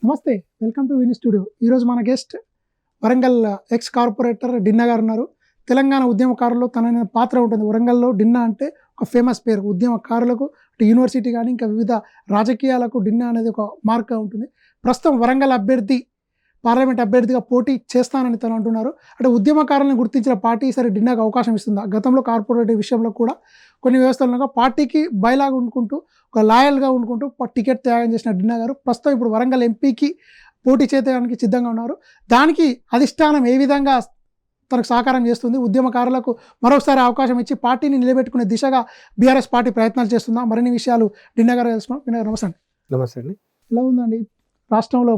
నమస్తే, welcome to విని studio. ఈరోజు మన గెస్ట్ వరంగల్ ఎక్స్ కార్పొరేటర్ డిన్నా గారు ఉన్నారు. తెలంగాణ ఉద్యమకారుల్లో తనైన పాత్ర ఉంటుంది. వరంగల్లో డిన్నా అంటే ఒక ఫేమస్ పేరు. ఉద్యమకారులకు యూనివర్సిటీ కానీ ఇంకా వివిధ రాజకీయాలకు డిన్నా అనేది ఒక మార్క్గా ఉంటుంది. ప్రస్తుతం వరంగల్ అభ్యర్థి పార్లమెంట్ అభ్యర్థిగా పోటీ చేస్తానని తను అంటున్నారు. అంటే ఉద్యమకారులను గుర్తించిన పార్టీ ఈసారి డిన్నాకు అవకాశం ఇస్తుందా? గతంలో కార్పొరేటివ్ విషయంలో కూడా కొన్ని వ్యవస్థలను పార్టీకి బయలాగా ఉండుకుంటూ ఒక లాయల్గా ఉండుకుంటూ టికెట్ త్యాగం చేసిన డిన్నా గారు ప్రస్తుతం ఇప్పుడు వరంగల్ ఎంపీకి పోటీ చేయడానికి సిద్ధంగా ఉన్నారు. దానికి అధిష్టానం ఏ విధంగా తనకు సహకారం చేస్తుంది, ఉద్యమకారులకు మరొకసారి అవకాశం ఇచ్చి పార్టీని నిలబెట్టుకునే దిశగా బీఆర్ఎస్ పార్టీ ప్రయత్నాలు చేస్తుందా? మరిన్ని విషయాలు డిన్నా గారు తెలుసుకున్నాం. డిన్నా గారు నమస్తే అండి. నమస్తే అండి. ఎలా ఉందండి రాష్ట్రంలో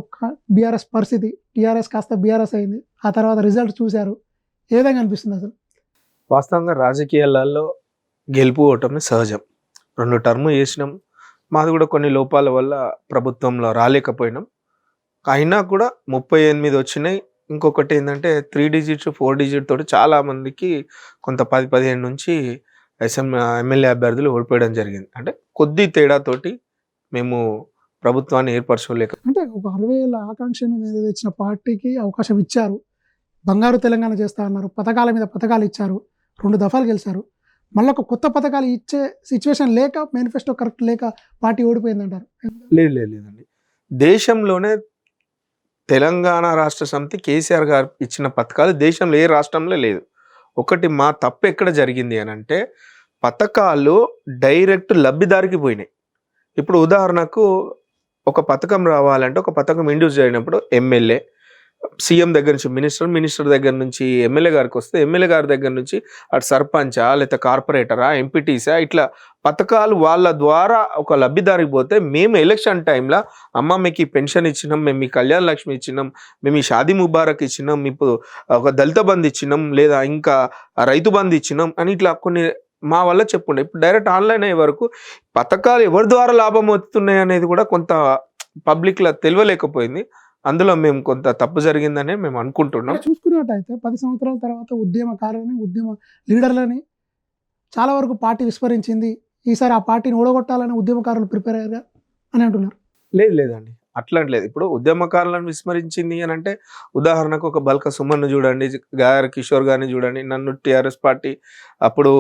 బీఆర్ఎస్ పరిస్థితి? టీఆర్ఎస్ కాస్త బీఆర్ఎస్ అయింది, ఆ తర్వాత రిజల్ట్ చూశారు, ఏ విధంగా అనిపిస్తుంది అసలు? వాస్తవంగా రాజకీయాలలో గెలుపు ఓటమి సహజం. 2 టర్మ్ చేసినాం. మాది కూడా కొన్ని లోపాల వల్ల ప్రభుత్వంలో రాలేకపోయినాం. అయినా కూడా 38 వచ్చినాయి. ఇంకొకటి ఏంటంటే 3 డిజిట్స్ 4 డిజిట్ తోటి చాలా మందికి కొంత 10-15 నుంచి ఎమ్మెల్యే అభ్యర్థులు ఓడిపోయడం జరిగింది. అంటే కొద్ది తేడాతోటి మేము ప్రభుత్వాన్ని ఏర్పరచుకోలేక, అంటే ఒక 60,000 ఆకాంక్షను నెరవేర్చిన పార్టీకి అవకాశం ఇచ్చారు. బంగారు తెలంగాణ చేస్తా అన్నారు, పథకాల మీద పథకాలు ఇచ్చారు, 2 దఫాలు గెలిచారు. మళ్ళీ ఒక కొత్త పథకాలు ఇచ్చే సిచ్యువేషన్ లేక, మేనిఫెస్టో కరెక్ట్ లేక పార్టీ ఓడిపోయిందంటారు. లేదండి. దేశంలోనే తెలంగాణ రాష్ట్ర సమితి కేసీఆర్ గారు ఇచ్చిన పథకాలు దేశంలో ఏ రాష్ట్రంలో లేదు. ఒకటి మా తప్పు ఎక్కడ జరిగింది అని అంటే, పథకాలు డైరెక్ట్ లబ్ధిదారికి పోయినాయి. ఇప్పుడు ఉదాహరణకు ఒక పథకం రావాలంటే, ఒక పథకం ఇండ్యూస్ చేయనప్పుడు ఎమ్మెల్యే, సీఎం దగ్గర నుంచి మినిస్టర్ దగ్గర నుంచి ఎమ్మెల్యే గారికి వస్తే, ఎమ్మెల్యే గారి దగ్గర నుంచి అటు సర్పంచా లేకపోతే కార్పొరేటరా ఎంపీటీసా, ఇట్లా పథకాలు వాళ్ళ ద్వారా ఒక లబ్ధిదారికి పోతే, మేము ఎలక్షన్ టైంలో అమ్మ మీకు ఈ పెన్షన్ ఇచ్చినాం, మేము మీ కళ్యాణ లక్ష్మి ఇచ్చినాం, మేము ఈ షాదీ ముబారక్ ఇచ్చినాం, ఇప్పుడు ఒక దళిత బంధు ఇచ్చినాం, లేదా ఇంకా రైతు బంధు ఇచ్చినాం అని ఇట్లా కొన్ని మా వల్ల చెప్పుండే. ఇప్పుడు డైరెక్ట్ ఆన్లైన్ అయ్యే వరకు పథకాలు ఎవరి ద్వారా లాభం వస్తున్నాయి అనేది కూడా కొంత పబ్లిక్లో తెలియలేకపోయింది. అందులో మేము కొంత తప్పు జరిగిందని మేము అనుకుంటున్నాం. చూసుకున్నట్టయితే 10 సంవత్సరాల తర్వాత ఉద్యమకారులని, ఉద్యమ లీడర్లని చాలా వరకు పార్టీ విస్మరించింది. ఈసారి ఆ పార్టీని ఓడగొట్టాలని ఉద్యమకారులు ప్రిపేర్ అయ్యారు అని అంటున్నారు. లేదండి, అట్లాంటిలేదు. ఇప్పుడు ఉద్యమకారులను విస్మరించింది అని అంటే, ఉదాహరణకు ఒక బల్క సుమన్ను చూడండి, గాయర్ కిషోర్ గారిని చూడండి. నన్ను టీఆర్ఎస్ పార్టీ అప్పుడు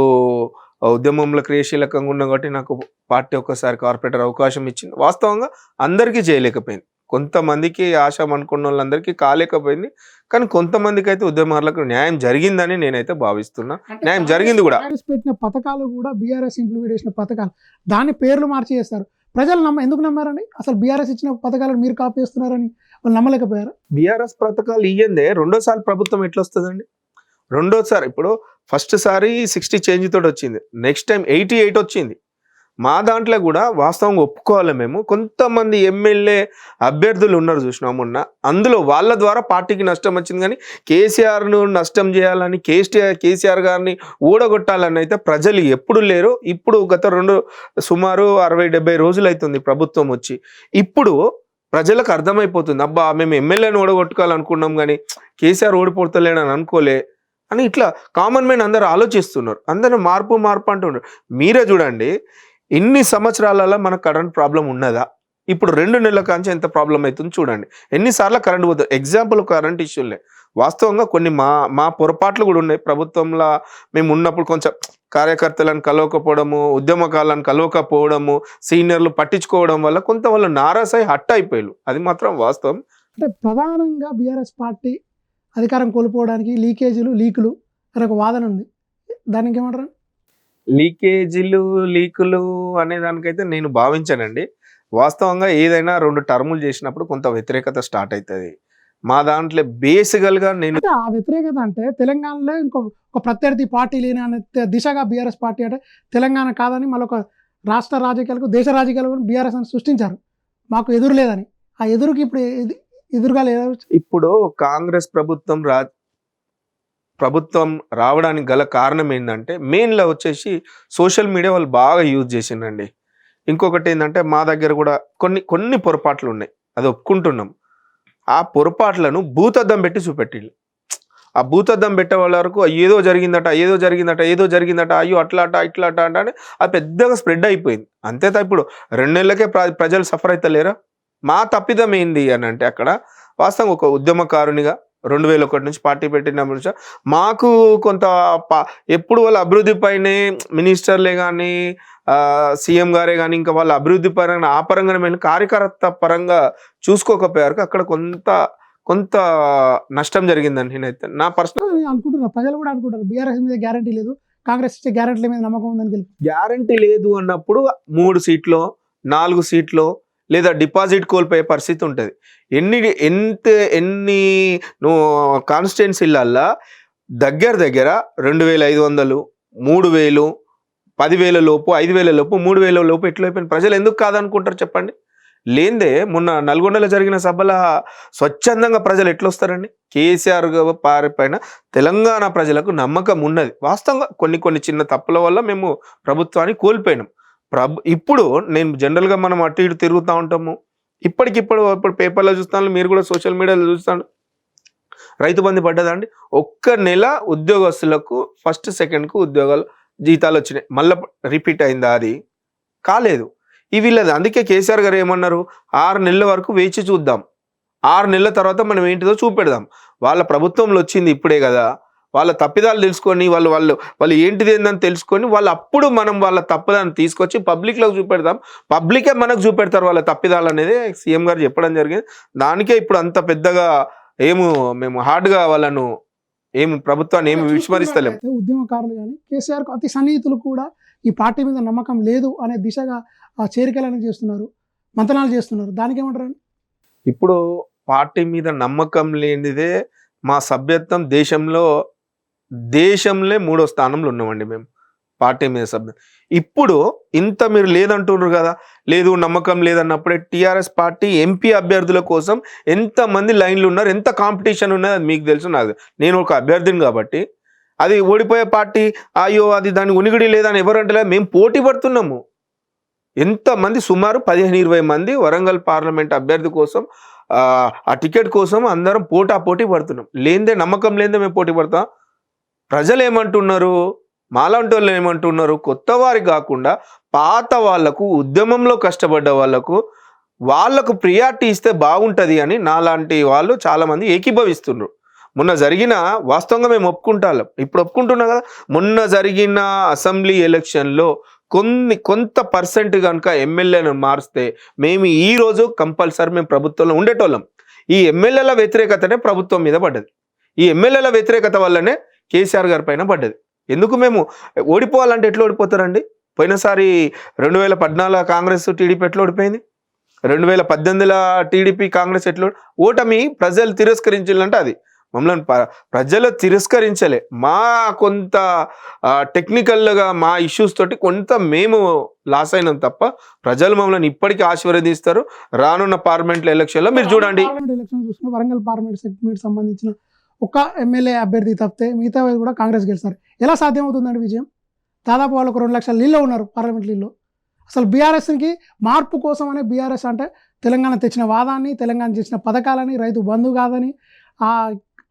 ఉద్యమంలో క్రియాశీలకంగా ఉన్న కాబట్టి నాకు పార్టీ ఒక్కసారి కార్పొరేటర్ అవకాశం ఇచ్చింది. వాస్తవంగా అందరికీ చేయలేకపోయింది. కొంతమందికి ఆశ అనుకున్న వాళ్ళందరికీ కాలేకపోయింది. కానీ కొంతమందికి అయితే ఉద్యమాలకు న్యాయం జరిగిందని నేనైతే భావిస్తున్నా. న్యాయం జరిగింది కూడా. పెట్టిన పథకాలు కూడా బీఆర్ఎస్ ఇంప్లిమెంట్ చేసిన పథకాలు, దాని పేర్లు మార్చి చేస్తారు. ప్రజలు ఎందుకు నమ్మారండి? అసలు బీఆర్ఎస్ ఇచ్చిన పథకాలను మీరు కాపీ చేస్తున్నారని వాళ్ళు నమ్మలేకపోయారు. బీఆర్ఎస్ పథకాలు ఇయ్యందే రెండోసారి ప్రభుత్వం ఎట్లా వస్తుందండి? రెండోసారి ఇప్పుడు ఫస్ట్ సారి 60 చేంజ్ తోటి వచ్చింది, నెక్స్ట్ టైం 88 వచ్చింది. మా దాంట్లో కూడా వాస్తవంగా ఒప్పుకోవాలి, మేము కొంతమంది ఎమ్మెల్యే అభ్యర్థులు ఉన్నారు చూసినాం మొన్న, అందులో వాళ్ళ ద్వారా పార్టీకి నష్టం వచ్చింది. కానీ కేసీఆర్ను నష్టం చేయాలని, కేసీఆర్ గారిని ఊడగొట్టాలని అయితే ప్రజలు ఎప్పుడు లేరు. ఇప్పుడు గత సుమారు 60-70 రోజులు అవుతుంది ప్రభుత్వం వచ్చి. ఇప్పుడు ప్రజలకు అర్థమైపోతుంది, అబ్బా మేము ఎమ్మెల్యేని ఓడగొట్టుకోవాలనుకున్నాం కానీ కేసీఆర్ ఓడిపోతలేడని అనుకోలే అని ఇట్లా కామన్ మ్యాన్ అందరూ ఆలోచిస్తున్నారు. అందరూ మార్పు అంటున్నారు. మీరే చూడండి, ఇన్ని సంవత్సరాలలో మనకు కరెంట్ ప్రాబ్లం ఉన్నదా? ఇప్పుడు 2 నెలల కాంచి ఎంత ప్రాబ్లం అవుతుంది చూడండి. ఎన్నిసార్లు కరెంట్ పోతుంది. ఎగ్జాంపుల్ కరెంట్ ఇష్యూలే. వాస్తవంగా కొన్ని మా పొరపాట్లు కూడా ఉన్నాయి. ప్రభుత్వంలో మేము ఉన్నప్పుడు కొంచెం కార్యకర్తలను కలవకపోవడము, ఉద్యమకాలను కలవకపోవడము, సీనియర్లు పట్టించుకోవడం వల్ల కొంత వాళ్ళు నారాసాయి హట్ అయిపోయారు. అది మాత్రం వాస్తవం. అంటే ప్రధానంగా బీఆర్ఎస్ పార్టీ అధికారం కోల్పోవడానికి లీకులు అనే ఒక వాదన ఉంది. దానికి ఏమంటారు? లీకులు అనే దానికైతే నేను భావించానండి. వాస్తవంగా ఏదైనా 2 టర్ములు చేసినప్పుడు కొంత వ్యతిరేకత స్టార్ట్ అవుతుంది. మా దాంట్లో బేసికల్గా నేను ఆ వ్యతిరేకత అంటే తెలంగాణలో ఒక ప్రత్యర్థి పార్టీ లేని అనే దిశగా బీఆర్ఎస్ పార్టీ అంటే తెలంగాణ కాదని మళ్ళీ ఒక రాష్ట్ర రాజకీయాలకు, దేశ రాజకీయాలకు బీఆర్ఎస్ అని సృష్టించారు. మాకు ఎదురు లేదని. ఆ ఎదురుకి ఇప్పుడు ఎదురుగా లేదా? ఇప్పుడు కాంగ్రెస్ ప్రభుత్వం రావడానికి గల కారణం ఏంటంటే, మెయిన్లో వచ్చేసి సోషల్ మీడియా వాళ్ళు బాగా యూజ్ చేసిండండి. ఇంకొకటి ఏంటంటే, మా దగ్గర కూడా కొన్ని పొరపాట్లు ఉన్నాయి, అది ఒప్పుకుంటున్నాం. ఆ పొరపాట్లను భూతద్దం పెట్టి చూపెట్టిళ్ళు. ఆ భూతద్దం పెట్టే వాళ్ళ వరకు ఏదో జరిగిందట, అయ్యో అట్లా ఇట్లా అంటే అది పెద్దగా స్ప్రెడ్ అయిపోయింది. అంతేతా ఇప్పుడు 2 నెలలకే ప్రజలు సఫర్ అవుతలేరా? మా తప్పిదం ఏంది అని అంటే అక్కడ వాస్తవం ఒక ఉద్యమకారునిగా 2001 నుంచి పార్టీ పెట్టినప్పుడు నుంచి మాకు కొంత ఎప్పుడు వాళ్ళ అభివృద్ధి పైనే మినిస్టర్లే కానీ సీఎం గారే కానీ ఇంకా వాళ్ళ అభివృద్ధి పరంగా ఆ పరంగా మేము కార్యకర్త పరంగా చూసుకోకపోయారు. అక్కడ కొంత నష్టం జరిగిందని నేనైతే నా పర్సనల్ అనుకుంటున్నారు. ప్రజలు కూడా అనుకుంటారు బీఆర్ఎస్ మీద గ్యారంటీ లేదు, కాంగ్రెస్ ఇచ్చే గ్యారంటీల మీద నమ్మకం ఉందని గెలుపు. గ్యారంటీ లేదు అన్నప్పుడు 3 సీట్లో 4 సీట్లో లేదా డిపాజిట్ కోల్పోయే పరిస్థితి ఉంటుంది. ఎన్ని నువ్వు కాన్స్టిట్యున్సీలల్లా దగ్గర 2500, 3000, 10,000 లోపు, 5,000 లోపు, 3,000 లోపు ఎట్లా అయిపోయిన ప్రజలు ఎందుకు కాదనుకుంటారు చెప్పండి? లేదే మొన్న నల్గొండలో జరిగిన సభల స్వచ్ఛందంగా ప్రజలు ఎట్లొస్తారండి? కేసీఆర్ పైన తెలంగాణ ప్రజలకు నమ్మకం ఉన్నది. వాస్తవంగా కొన్ని చిన్న తప్పుల వల్ల మేము ప్రభుత్వాన్ని కోల్పోయినాం. ఇప్పుడు నేను జనరల్గా మనం అటు ఇటు తిరుగుతూ ఉంటాము. ఇప్పుడు పేపర్లో చూస్తాను, మీరు కూడా సోషల్ మీడియాలో చూస్తాను. రైతు బంధు పడ్డదండి. ఒక్క నెల ఉద్యోగస్తులకు ఫస్ట్ సెకండ్కు ఉద్యోగాలు జీతాలు వచ్చినాయి. మళ్ళీ రిపీట్ అయిందా? అది కాలేదు. ఇవి లేదు. అందుకే కేసీఆర్ గారు ఏమన్నారు, 6 నెలల వరకు వేచి చూద్దాం, 6 నెలల తర్వాత మనం ఏంటిదో చూపెడదాం. వాళ్ళ ప్రభుత్వంలో వచ్చింది ఇప్పుడే కదా, వాళ్ళ తప్పిదాలు తెలుసుకొని వాళ్ళు ఏంటిది ఏందని తెలుసుకొని అప్పుడు మనం వాళ్ళ తప్పుదాన్ని తీసుకొచ్చి పబ్లిక్లోకి చూపెడదాం. పబ్లికే మనకు చూపెడతారు వాళ్ళ తప్పిదాలు అనేది సీఎం గారు చెప్పడం జరిగింది. దానికే ఇప్పుడు అంత పెద్దగా మేము హార్డ్గా వాళ్ళను ప్రభుత్వాన్ని విస్మరిస్తలేము. ఉద్యమకారులు కానీ కేసీఆర్ అతి సన్నిహితులు కూడా ఈ పార్టీ మీద నమ్మకం లేదు అనే దిశగా చేరికలను చేస్తున్నారు, మంతనాలు చేస్తున్నారు. దానికి ఏమంటారు? ఇప్పుడు పార్టీ మీద నమ్మకం లేనిదే మా సభ్యత్వం దేశంలో 3వ స్థానంలో ఉన్నామండి మేము పార్టీ మీద సభ్యత్వం. ఇప్పుడు ఇంత మీరు లేదంటున్నారు కదా, లేదు నమ్మకం లేదన్నప్పుడే టీఆర్ఎస్ పార్టీ ఎంపీ అభ్యర్థుల కోసం ఎంతమంది లైన్లు ఉన్నారు, ఎంత కాంపిటీషన్ ఉన్నది అది మీకు తెలుసు. నేను ఒక అభ్యర్థిని కాబట్టి అది ఓడిపోయే పార్టీ అయ్యో అది దాని ఉనిగిడి లేదని ఎవరంటే మేము పోటీ పడుతున్నాము. ఎంతమంది సుమారు 15-20 మంది వరంగల్ పార్లమెంట్ అభ్యర్థి కోసం ఆ టికెట్ కోసం అందరం పోటీ పడుతున్నాం. లేదే నమ్మకం లేదే మేము పోటీ పడతాం. ప్రజలు ఏమంటున్నారు, మాలాంటి వాళ్ళు ఏమంటున్నారు, కొత్త వారికి కాకుండా పాత వాళ్లకు, ఉద్యమంలో కష్టపడ్డ వాళ్ళకు ప్రియారిటీ ఇస్తే బాగుంటుంది అని నాలాంటి వాళ్ళు చాలామంది ఏకీభవిస్తున్నారు. మొన్న జరిగిన వాస్తవంగా మేము ఇప్పుడు ఒప్పుకుంటున్నాం కదా, మొన్న జరిగిన అసెంబ్లీ ఎలక్షన్లో కొంత పర్సెంట్ కనుక ఎమ్మెల్యేలను మారిస్తే మేము ఈరోజు కంపల్సరీ మేము ప్రభుత్వంలో ఉండేటోళ్ళం. ఈ ఎమ్మెల్యేల వ్యతిరేకతనే ప్రభుత్వం మీద పడ్డది. ఈ ఎమ్మెల్యేల వ్యతిరేకత వల్లనే కేసీఆర్ గారి పైన పడ్డది. ఎందుకు మేము ఓడిపోవాలంటే ఎట్లా ఓడిపోతారండి? పోయినసారి 2014 కాంగ్రెస్ టీడీపీ ఎట్లా ఓడిపోయింది, 2018 టీడీపీ కాంగ్రెస్ ఎట్లా ఓటమి ప్రజలు తిరస్కరించాలంటే అది మమ్మల్ని ప్రజలు తిరస్కరించలే. మా కొంత టెక్నికల్గా మా ఇష్యూస్ తోటి కొంత మేము లాస్ అయినాం తప్ప ప్రజలు మమ్మల్ని ఇప్పటికీ ఆశీర్వదిస్తారు. రానున్న పార్లమెంట్ ఎలక్షన్లో మీరు చూడండి, వరంగల్ పార్లమెంట్ సెగ్మెంట్ సంబంధించిన ఒక ఎమ్మెల్యే అభ్యర్థి తప్పితే మిగతా కూడా కాంగ్రెస్ గెలుస్తారు. ఎలా సాధ్యమవుతుందండి విజయం? దాదాపు వాళ్ళకు 2 లక్షల లీల్లో ఉన్నారు పార్లమెంట్ లీల్లో. అసలు బీఆర్ఎస్కి మార్పు కోసం అనే బీఆర్ఎస్ అంటే తెలంగాణ తెచ్చిన వాదాన్ని, తెలంగాణ చేసిన పథకాలని, రైతు బంధు కాదని,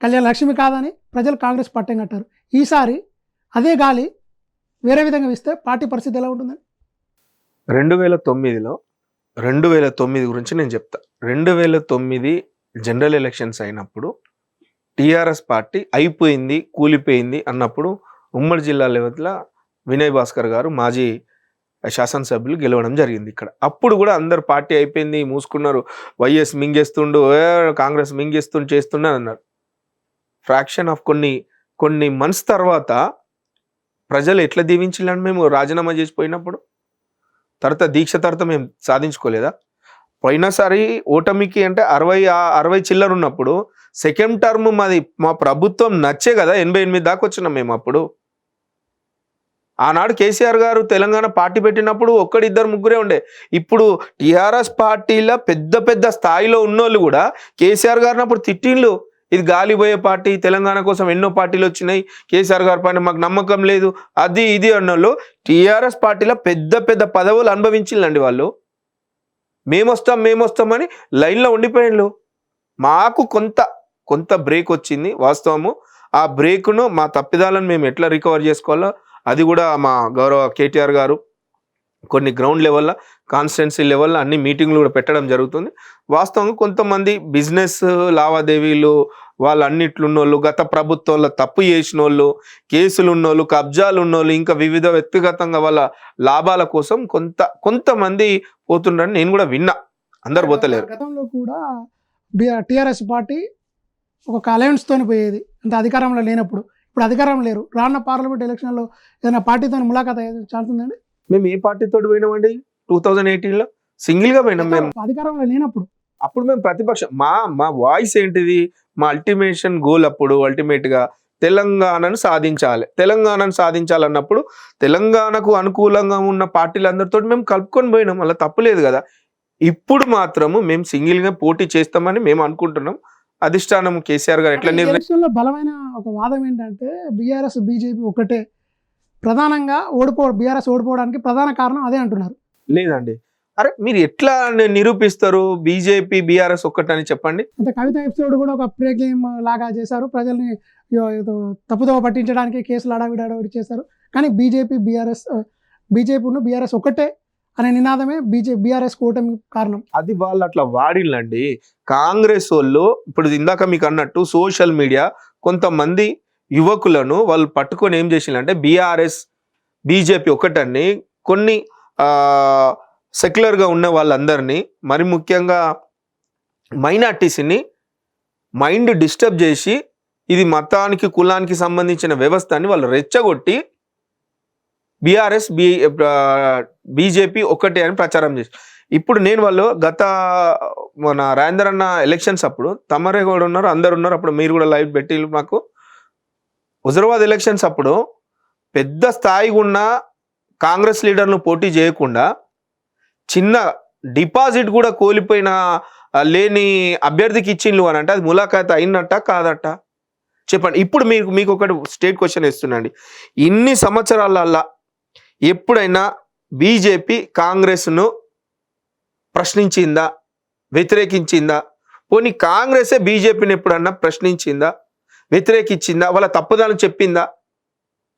కళ్యాణ లక్ష్మి కాదని ప్రజలు కాంగ్రెస్ పట్టం కట్టారు. ఈసారి అదే గాలి వేరే విధంగా ఇస్తే పార్టీ పరిస్థితి ఎలా ఉంటుంది? 2009 గురించి నేను చెప్తా. 2009 జనరల్ ఎలక్షన్స్ అయినప్పుడు టీఆర్ఎస్ పార్టీ అయిపోయింది, కూలిపోయింది అన్నప్పుడు ఉమ్మడి జిల్లా లెవెల్లో వినయ్ భాస్కర్ గారు మాజీ శాసనసభ్యులు గెలవడం జరిగింది ఇక్కడ. అప్పుడు కూడా అందరు పార్టీ అయిపోయింది మూసుకున్నారు, వైఎస్ మింగేస్తుండు, కాంగ్రెస్ చేస్తుండే అన్నారు. ఫ్రాక్షన్ ఆఫ్ కొన్ని మంత్స్ తర్వాత ప్రజలు ఎట్లా దీవించాలని మేము రాజీనామా చేసిపోయినప్పుడు తర్వాత దీక్ష తర్వాత మేము సాధించుకోలేదా? పోయినసారి ఓటమికి అంటే 60 చిల్లర ఉన్నప్పుడు సెకండ్ టర్మ్ మా ప్రభుత్వం నచ్చే కదా 88 దాకా వచ్చినాం మేము. అప్పుడు ఆనాడు కేసీఆర్ గారు తెలంగాణ పార్టీ పెట్టినప్పుడు 1-2-3 ఉండే. ఇప్పుడు టీఆర్ఎస్ పార్టీలో పెద్ద స్థాయిలో ఉన్నోళ్ళు కూడా కేసీఆర్ గారిని అప్పుడు తిట్టిండ్లు, ఇది గాలిపోయే పార్టీ, తెలంగాణ కోసం ఎన్నో పార్టీలు వచ్చినాయి, కేసీఆర్ గారి పైన మాకు నమ్మకం లేదు, అది ఇది అన్నోళ్ళు టీఆర్ఎస్ పార్టీలో పెద్ద పదవులు అనుభవించిందండి వాళ్ళు. మేమొస్తామని లైన్లో ఉండిపోయిండ్లు. మాకు కొంత బ్రేక్ వచ్చింది వాస్తవము. ఆ బ్రేక్ను మా తప్పిదాలను మేము ఎట్లా రికవర్ చేసుకోవాలో అది కూడా మా గౌరవ కేటీఆర్ గారు కొన్ని గ్రౌండ్ లెవెల్లో కాన్స్టిట్యున్సీ లెవెల్లో అన్ని మీటింగ్లు కూడా పెట్టడం జరుగుతుంది. వాస్తవంగా కొంతమంది బిజినెస్ లావాదేవీలు వాళ్ళన్నిట్లు ఉన్నోళ్ళు, గత ప్రభుత్వంలో తప్పు చేసిన వాళ్ళు, కేసులు ఉన్నోళ్ళు, కబ్జాలు ఉన్నోళ్ళు, ఇంకా వివిధ వ్యక్తిగతంగా వాళ్ళ లాభాల కోసం కొంతమంది పోతుండని నేను కూడా విన్నా. అందరు పోతలేరు. గతంలో కూడా టిఆర్ఎస్ పార్టీ ఒక అలయన్స్ తోని పోయేది, అంటే అధికారంలో లేనప్పుడు. ఇప్పుడు అధికారం లేరు, రానున్న పార్లమెంట్ ఎలక్షన్లో ఏదైనా పార్టీతో ములాఖాత్ అయ్యే ఛాన్స్ ఉందండి? మేము ఏ పార్టీతో పోయినామండి? 2018లో సింగిల్గా పోయినాం మేము. అధికారంలో లేనప్పుడు అప్పుడు మేము ప్రతిపక్షం. మా వాయిస్ ఏంటిది? మా అల్టిమేషన్ గోల్ అప్పుడు అల్టిమేట్గా తెలంగాణను సాధించాలన్నప్పుడు తెలంగాణకు అనుకూలంగా ఉన్న పార్టీలందరితో మేము కలుపుకొని పోయినాం. అలా తప్పులేదు కదా. ఇప్పుడు మాత్రము మేము సింగిల్గా పోటీ చేస్తామని మేము అనుకుంటున్నాం. అధిష్టానం కేసీఆర్ గారు ఎట్లా ఎలక్షన్లో బలమైన ఒక వాదం ఏంటంటే బీఆర్ఎస్ బీజేపీ ఒకటే ప్రధానంగా బీఆర్ఎస్ ఓడిపోవడానికి ప్రధాన కారణం అదే అంటున్నారు. లేదండి, అరే మీరు ఎట్లా నిరూపిస్తారు బీజేపీ బీఆర్ఎస్ ఒక్కటని చెప్పండి? అంటే కవిత ఎపిసోడ్ కూడా ఒక ప్రే గేమ్ లాగా చేశారు, ప్రజల్ని తప్పుదోవ పట్టించడానికి కేసులు అడావిడి చేశారు. కానీ బీజేపీను బీఆర్ఎస్ ఒక్కటే అనే నినాదమే బీఆర్ఎస్ కూటమి కారణం. అది వాళ్ళు అట్లా వాడిల్లండి. కాంగ్రెస్ వాళ్ళు ఇప్పుడు ఇందాక మీకు అన్నట్టు సోషల్ మీడియా కొంతమంది యువకులను వాళ్ళు పట్టుకొని ఏం చేసిందంటే బీఆర్ఎస్ బీజేపీ ఒకటని కొన్ని సెక్యులర్గా ఉన్న వాళ్ళందరినీ, మరి ముఖ్యంగా మైనార్టీస్ని మైండ్ డిస్టర్బ్ చేసి ఇది మతానికి కులానికి సంబంధించిన వ్యవస్థ అని వాళ్ళు రెచ్చగొట్టి బీఆర్ఎస్ బీజేపీ ఒకటే అని ప్రచారం చేసి ఇప్పుడు నేను వాళ్ళు మన రాజేందర్ అన్న ఎలక్షన్స్ అప్పుడు తమరే కూడా ఉన్నారు, అందరు ఉన్నారు. అప్పుడు మీరు కూడా లైవ్ పెట్టి మాకు హుజరాబాద్ ఎలక్షన్స్ అప్పుడు పెద్ద స్థాయిగా ఉన్న కాంగ్రెస్ లీడర్ను పోటీ చేయకుండా చిన్న డిపాజిట్ కూడా కోల్పోయిన లేని అభ్యర్థికి ఇచ్చిండ్రు అని అంటే అది ములాఖాత్ అయినట్ట కాదట చెప్పండి. ఇప్పుడు మీకు ఒకటి స్టేట్ క్వశ్చన్ ఇస్తున్నాండి. ఇన్ని సంవత్సరాలల్లా ఎప్పుడైనా బీజేపీ కాంగ్రెస్ను ప్రశ్నించిందా, వ్యతిరేకించిందా? పోనీ కాంగ్రెసే బీజేపీని ఎప్పుడన్నా ప్రశ్నించిందా, వ్యతిరేకించిందా, వాళ్ళ తప్పుదాన్ని చెప్పిందా?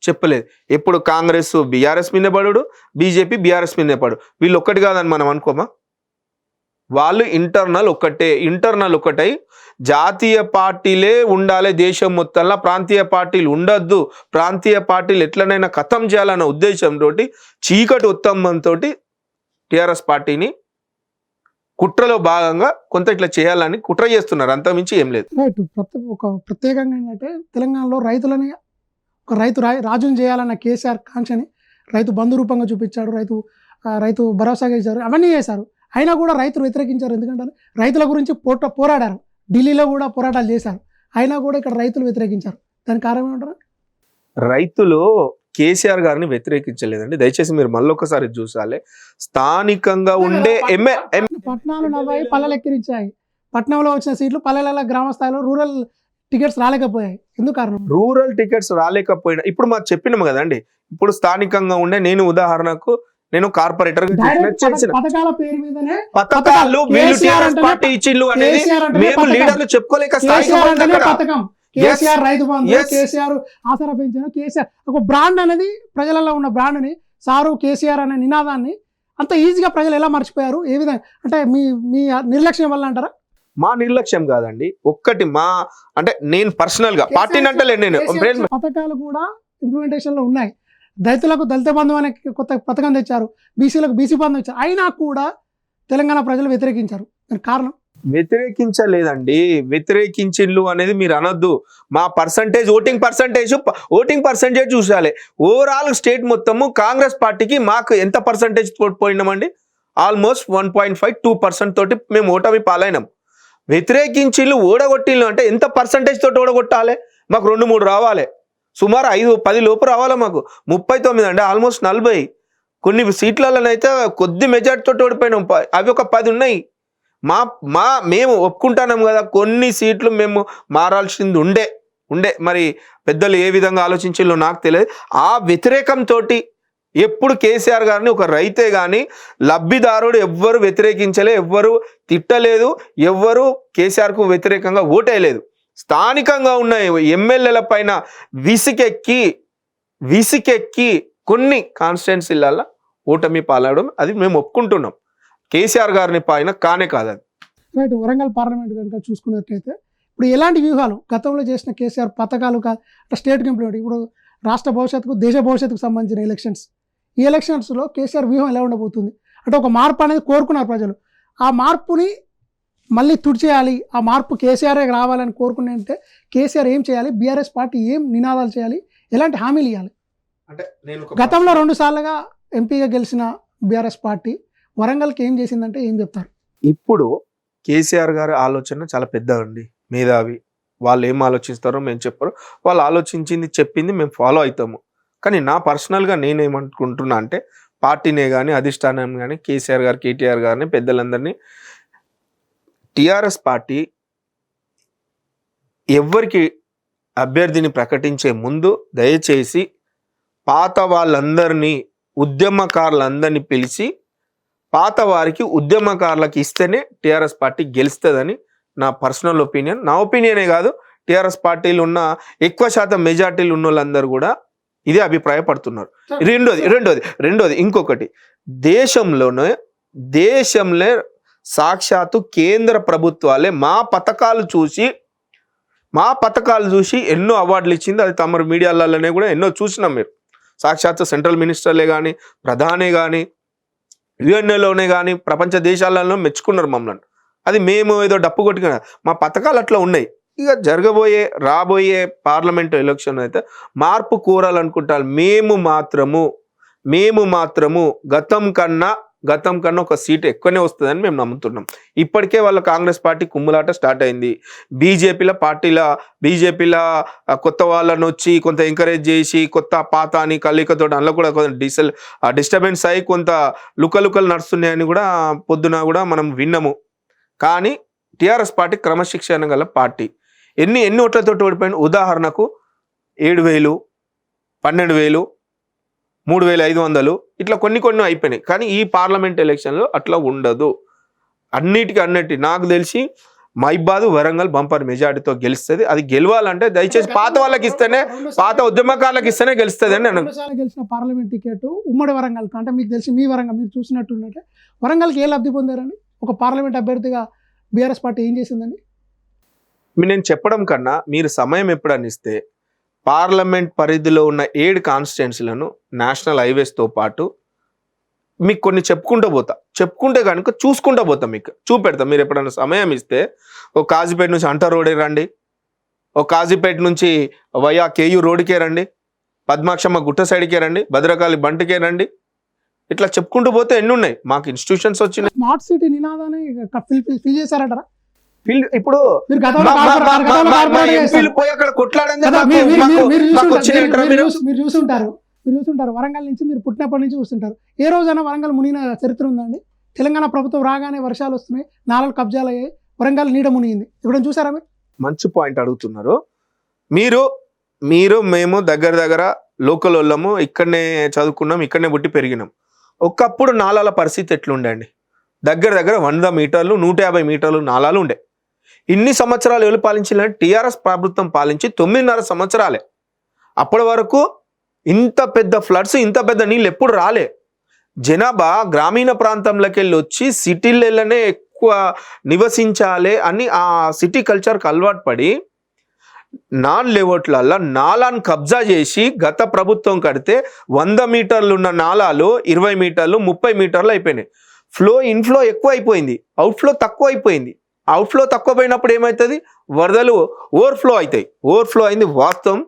చెప్పలేదు. ఎప్పుడు కాంగ్రెస్ బీఆర్ఎస్ మీద పడు, బీజేపీ బీఆర్ఎస్ మీద పడు. వీళ్ళు ఒక్కటి కాదని మనం అనుకోమా? వాళ్ళు ఇంటర్నల్ ఒకటై జాతీయ పార్టీలే ఉండాలి దేశం మొత్తంలో, ప్రాంతీయ పార్టీలు ఉండొద్దు, ప్రాంతీయ పార్టీలు ఎట్లనైనా ఖతం చేయాలన్న ఉద్దేశంతో చీకటి ఉత్తమంతో టిఆర్ఎస్ పార్టీని కుట్రలో భాగంగా కొంత ఇట్లా చేయాలని కుట్ర చేస్తున్నారు, అంతమించి ఏం లేదు. ఒక ప్రత్యేకంగా ఏంటంటే తెలంగాణలో రైతులని ఒక రాజుని చేయాలన్న కేసీఆర్ కాంక్షని రైతు బంధు రూపంగా చూపించాడు, రైతు భరోసాగా ఇచ్చారు, అవన్నీ చేశారు. అయినా కూడా రైతులు వ్యతిరేకించారు. ఎందుకంటే రైతుల గురించి పోరాడారు, ఢిల్లీలో కూడా పోరాటాలు చేశారు. అయినా కూడా ఇక్కడ రైతులు వ్యతిరేకించారు. దానికి కారణం ఏమంటారు? రైతులు కేసీఆర్ గారిని వ్యతిరేకించలేదండి. దయచేసి మీరు మళ్ళొకసారి చూసాలి. స్థానికంగా ఉండే పట్టణాలు నవ్వాయి, పల్లెలు ఎక్కిరించాయి. పట్టణంలో వచ్చిన సీట్లు పల్లెలలో గ్రామ స్థాయిలో రూరల్ టికెట్స్ రాలేకపోయాయి. ఎందుకు కారణం? రూరల్ టికెట్స్ రాలేకపోయినా ఇప్పుడు మాకు చెప్పినాము కదండి. ఇప్పుడు స్థానికంగా ఉండే నేను ఉదాహరణకు నేను కార్పొరేటర్ పథకాల పేరు మీదనే పథకాలు పార్టీ ఇచ్చిళ్ళు అనేది మేము లీడర్లు చెప్పుకోలేక పథకం కేసీఆర్ రైతు బంధు, కేసీఆర్ ఆసరా పెంచాను, కేసీఆర్ ఒక బ్రాండ్ అనేది ప్రజలలో ఉన్న బ్రాండ్ ని సారు కేసీఆర్ అనే నినాదాన్ని అంత ఈజీగా ప్రజలు ఎలా మర్చిపోయారు? ఏ విధంగా అంటే మీ నిర్లక్ష్యం వల్ల అంటారా? మా నిర్లక్ష్యం కాదండి. ఒక్కటి అంటే నేను పర్సనల్ గా పార్టీని అంటే నేను పథకాలు కూడా ఇంప్లిమెంటేషన్ లో ఉన్నాయి. దళితులకు దళిత బంధు అనే కొత్త పథకం తెచ్చారు, బీసీలకు బీసీ బంధు ఇచ్చారు. అయినా కూడా తెలంగాణ ప్రజలు వ్యతిరేకించారు. కారణం? వ్యతిరేకించలేదండి. వ్యతిరేకించిళ్ళు అనేది మీరు అనొద్దు. మా ఓటింగ్ పర్సంటేజ్ చూసాలి. ఓవరాల్ స్టేట్ మొత్తము కాంగ్రెస్ పార్టీకి మాకు ఎంత పర్సంటేజ్ పోయినామండి? ఆల్మోస్ట్ 1.5-2% తోటి మేము ఓటమి పాలైనాం. వ్యతిరేకించిళ్ళు ఓడగొట్టిళ్ళు అంటే ఎంత పర్సంటేజ్ తోటి ఓడగొట్టాలి? మాకు 2-3 రావాలి, సుమారు 5-10 లోపు రావాలి. మాకు 39 అండి, ఆల్మోస్ట్ 40. కొన్ని సీట్లలోనైతే కొద్ది మెజార్టీతో ఓడిపోయినాం. అవి ఒక 10 ఉన్నాయి. మేము ఒప్పుకుంటున్నాం కదా, కొన్ని సీట్లు మేము మారాల్సింది ఉండే మరి పెద్దలు ఏ విధంగా ఆలోచించాలో నాకు తెలియదు. ఆ వ్యతిరేకంతో ఎప్పుడు కేసీఆర్ గారిని ఒక రైతే కానీ లబ్ధిదారుడు ఎవ్వరు వ్యతిరేకించలే, ఎవ్వరు తిట్టలేదు, ఎవ్వరు కేసీఆర్కు వ్యతిరేకంగా ఓటేయలేదు. స్థానికంగా ఉన్న ఎమ్మెల్యేల పైన విసికెక్కి కొన్ని కాన్స్టిట్యున్సీలలో ఓటమి పాలవడం అది మేము ఒప్పుకుంటున్నాం. కేసీఆర్ గారిని పాయిన కానే కాదు అది. రైట్. వరంగల్ పార్లమెంట్ కనుక చూసుకున్నట్లయితే ఇప్పుడు ఎలాంటి వ్యూహాలు గతంలో చేసిన కేసీఆర్ పథకాలు స్టేట్కి ఇంప్లిమెంట్, ఇప్పుడు రాష్ట్ర భవిష్యత్తుకు దేశ భవిష్యత్తుకు సంబంధించిన ఎలక్షన్స్, ఈ ఎలక్షన్స్లో కేసీఆర్ వ్యూహం ఎలా ఉండబోతుంది? అంటే ఒక మార్పు అనేది కోరుకున్నారు ప్రజలు, ఆ మార్పుని మళ్ళీ తుడిచేయాలి, ఆ మార్పు కేసీఆరే రావాలని కోరుకునే కేసీఆర్ ఏం చేయాలి, బీఆర్ఎస్ పార్టీ ఏం నినాదాలు చేయాలి, ఎలాంటి హామీలు ఇవ్వాలి? అంటే నేను గతంలో 2 సార్లుగా ఎంపీగా గెలిచిన బీఆర్ఎస్ పార్టీ వరంగల్కి ఏం చేసిందంటే ఏం చెప్తారు? ఇప్పుడు కేసీఆర్ గారి ఆలోచన చాలా పెద్దదండి, మేధావి. వాళ్ళు ఏం ఆలోచిస్తారో మేము చెప్పారు, వాళ్ళు ఆలోచించింది చెప్పింది మేము ఫాలో అవుతాము. కానీ నా పర్సనల్గా నేనేమనుకుంటున్నా అంటే పార్టీనే కానీ అధిష్టానం కానీ కేసీఆర్ గారు కేటీఆర్ గారిని పెద్దలందరినీ టీఆర్ఎస్ పార్టీ ఎవరికి అభ్యర్థిని ప్రకటించే ముందు దయచేసి పాత వాళ్ళందరినీ ఉద్యమకారులందరినీ పిలిచి పాత వారికి ఉద్యమకారులకు ఇస్తేనే టీఆర్ఎస్ పార్టీ గెలుస్తుందని నా పర్సనల్ ఒపీనియన్. నా ఒపీనియనే కాదు, టీఆర్ఎస్ పార్టీలు ఉన్న ఎక్కువ శాతం మెజార్టీలు ఉన్న వాళ్ళందరూ కూడా ఇదే అభిప్రాయపడుతున్నారు. రెండోది ఇంకొకటి, దేశంలో సాక్షాత్తు కేంద్ర ప్రభుత్వాలే మా పథకాలు చూసి ఎన్నో అవార్డులు ఇచ్చింది. అది తమరు మీడియాలలోనే కూడా ఎన్నో చూసినాం. మీరు సాక్షాత్తు సెంట్రల్ మినిస్టర్లే కానీ ప్రధానే కానీ యుఎన్ఏలోనే కానీ ప్రపంచ దేశాలలో మెచ్చుకున్నారు మమ్మల్ని. అది మేము ఏదో డప్పు కొట్టుకున్నా, మా పథకాలు అట్లా ఉన్నాయి. ఇక రాబోయే పార్లమెంట్ ఎలక్షన్ అయితే మార్పు కోరాలనుకుంటారు. మేము మాత్రము గతం కన్నా ఒక సీట్ ఎక్కువనే వస్తుందని మేము నమ్ముతున్నాం. ఇప్పటికే వాళ్ళ కాంగ్రెస్ పార్టీ కుమ్ములాట స్టార్ట్ అయింది. బీజేపీల కొత్త వాళ్ళని వచ్చి కొంత ఎంకరేజ్ చేసి కొత్త పాత అని కల్లికతో అందులో కూడా కొంత డిస్టర్బెన్స్ అయ్యి కొంత లుకలుకలు నడుస్తున్నాయని కూడా పొద్దున కూడా మనం విన్నాము. కానీ టీఆర్ఎస్ పార్టీ క్రమశిక్షణ గల పార్టీ. ఎన్ని ఓట్లతో ఓడిపోయింది? ఉదాహరణకు 7,000, 12,000, 3,500 ఇట్లా కొన్ని అయిపోయినాయి. కానీ ఈ పార్లమెంట్ ఎలక్షన్లో అట్లా ఉండదు. అన్నిటి నాకు తెలిసి మైబాద్ వరంగల్ బంపర్ మెజార్టీతో గెలుస్తుంది. అది గెలవాలంటే దయచేసి పాత వాళ్ళకి ఇస్తేనే, పాత ఉద్యమకారులకు ఇస్తేనే గెలుస్తుంది అని నేను. గెలిచిన పార్లమెంట్ టికెట్ ఉమ్మడి వరంగల్ అంటే మీకు తెలిసి మీ వరంగల్ మీరు చూసినట్టుంటే వరంగల్కి ఏ లబ్ధి పొందారని ఒక పార్లమెంట్ అభ్యర్థిగా బీఆర్ఎస్ పార్టీ ఏం చేసిందండి? నేను చెప్పడం కన్నా మీరు సమయం ఎప్పుడని ఇస్తే పార్లమెంట్ పరిధిలో ఉన్న 7 కాన్స్టిట్యుయెన్సీలను నేషనల్ హైవేస్తో పాటు మీకు కొన్ని చెప్పుకుంటే కనుక చూసుకుంటూ పోతా, మీకు చూపెడతా. మీరు ఎప్పుడైనా సమయం ఇస్తే ఒక కాజీపేట నుంచి అంటర్ రోడే రండి, ఒక కాజీపేట నుంచి వయా కేయూ రోడ్కే రండి, పద్మాక్షమ్మ గుట్ట సైడ్కే రండి, భద్రకాళి బంటికే రండి. ఇట్లా చెప్పుకుంటూ పోతే ఎన్ని ఉన్నాయి. మాకు ఇన్స్టిట్యూషన్స్ వచ్చినాయి. స్మార్ట్ సిటీ నినాదాన్ని ఫిల్ చేశారంటారా? ఇప్పుడు మీరు చూసుంటారు వరంగల్ నుంచి, మీరు పుట్టినప్పటి నుంచి చూస్తుంటారు. ఏ రోజైనా వరంగల్ మునిగిన చరిత్ర ఉందండి? తెలంగాణ ప్రభుత్వం రాగానే వర్షాలు వస్తున్నాయి, నాలుగు కబ్జాలు అయ్యాయి, వరంగల్ నీడ మునిగింది. ఇప్పుడు చూసారా మీరు? మంచి పాయింట్ అడుగుతున్నారు మేము దగ్గర లోకల్ వాళ్ళము, ఇక్కడనే చదువుకున్నాం, ఇక్కడనే పుట్టి పెరిగినాం. ఒకప్పుడు నాలాల పరిస్థితి ఎట్లుండండి? దగ్గర 100 మీటర్లు 150 మీటర్లు నాలాలు ఉండే. ఇన్ని సంవత్సరాలు ఎవరు పాలించాలంటే టీఆర్ఎస్ ప్రభుత్వం పాలించి 9.5 సంవత్సరాలే. అప్పటి వరకు ఇంత పెద్ద ఫ్లడ్స్, ఇంత పెద్ద నీళ్ళు ఎప్పుడు రాలే. జనాభా గ్రామీణ ప్రాంతంలోకి వెళ్ళి వచ్చి సిటీలలోనే ఎక్కువ నివసించాలి అని ఆ సిటీ కల్చర్కి అలవాటు పడి లేఅవుట్లలో నాలాను కబ్జా చేసి గత ప్రభుత్వం కడితే 100 మీటర్లు ఉన్న నాలాలు 20 మీటర్లు 30 మీటర్లు అయిపోయినాయి. ఇన్ఫ్లో ఎక్కువ అయిపోయింది, అవుట్ఫ్లో తక్కువ అయిపోయింది. అవుట్ఫ్లో తక్కువ పోయినప్పుడు ఏమవుతుంది? వరదలు ఓవర్ఫ్లో అవుతాయి. ఓవర్ఫ్లో అయింది వాస్తవం.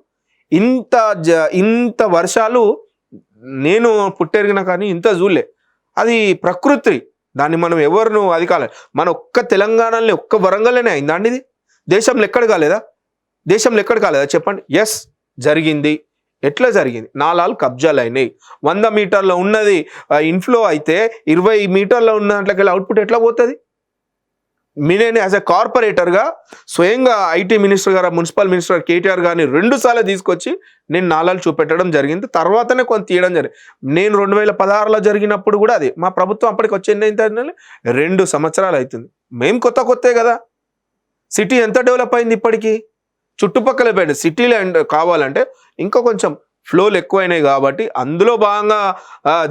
ఇంత వర్షాలు నేను పుట్టెరిగిన కానీ ఇంత చూడలే. అది ప్రకృతి, దాన్ని మనం ఎవరిను అది కాలేదు. మన ఒక్క తెలంగాణలో ఒక్క వరంగల్లోనే అయిందా అండి? ఇది దేశంలో ఎక్కడ కాలేదా? చెప్పండి. ఎస్ జరిగింది. ఎట్లా జరిగింది? నాలాలు కబ్జాలు అయినాయి. 100 మీటర్లో ఉన్నది ఇన్ఫ్లో అయితే 20 మీటర్లో ఉన్న దాంట్లోకి అవుట్పుట్ ఎట్లా పోతుంది? నేను యాజ్ ఎ కార్పొరేటర్గా స్వయంగా ఐటీ మినిస్టర్ గారు, మున్సిపల్ మినిస్టర్ కేటీఆర్ గారిని 2 సార్లు తీసుకొచ్చి నేను నాలాలు చూపెట్టడం జరిగింది. తర్వాతనే కొంత తీయడం జరిగింది. నేను 2016లో జరిగినప్పుడు కూడా అది మా ప్రభుత్వం అప్పటికి వచ్చింది 2 సంవత్సరాలు అవుతుంది. మేము కొత్తే కదా. సిటీ ఎంత డెవలప్ అయింది ఇప్పటికీ? చుట్టుపక్కల పోయింది. సిటీలో కావాలంటే ఇంకా కొంచెం ఫ్లోలు ఎక్కువైనాయి కాబట్టి అందులో భాగంగా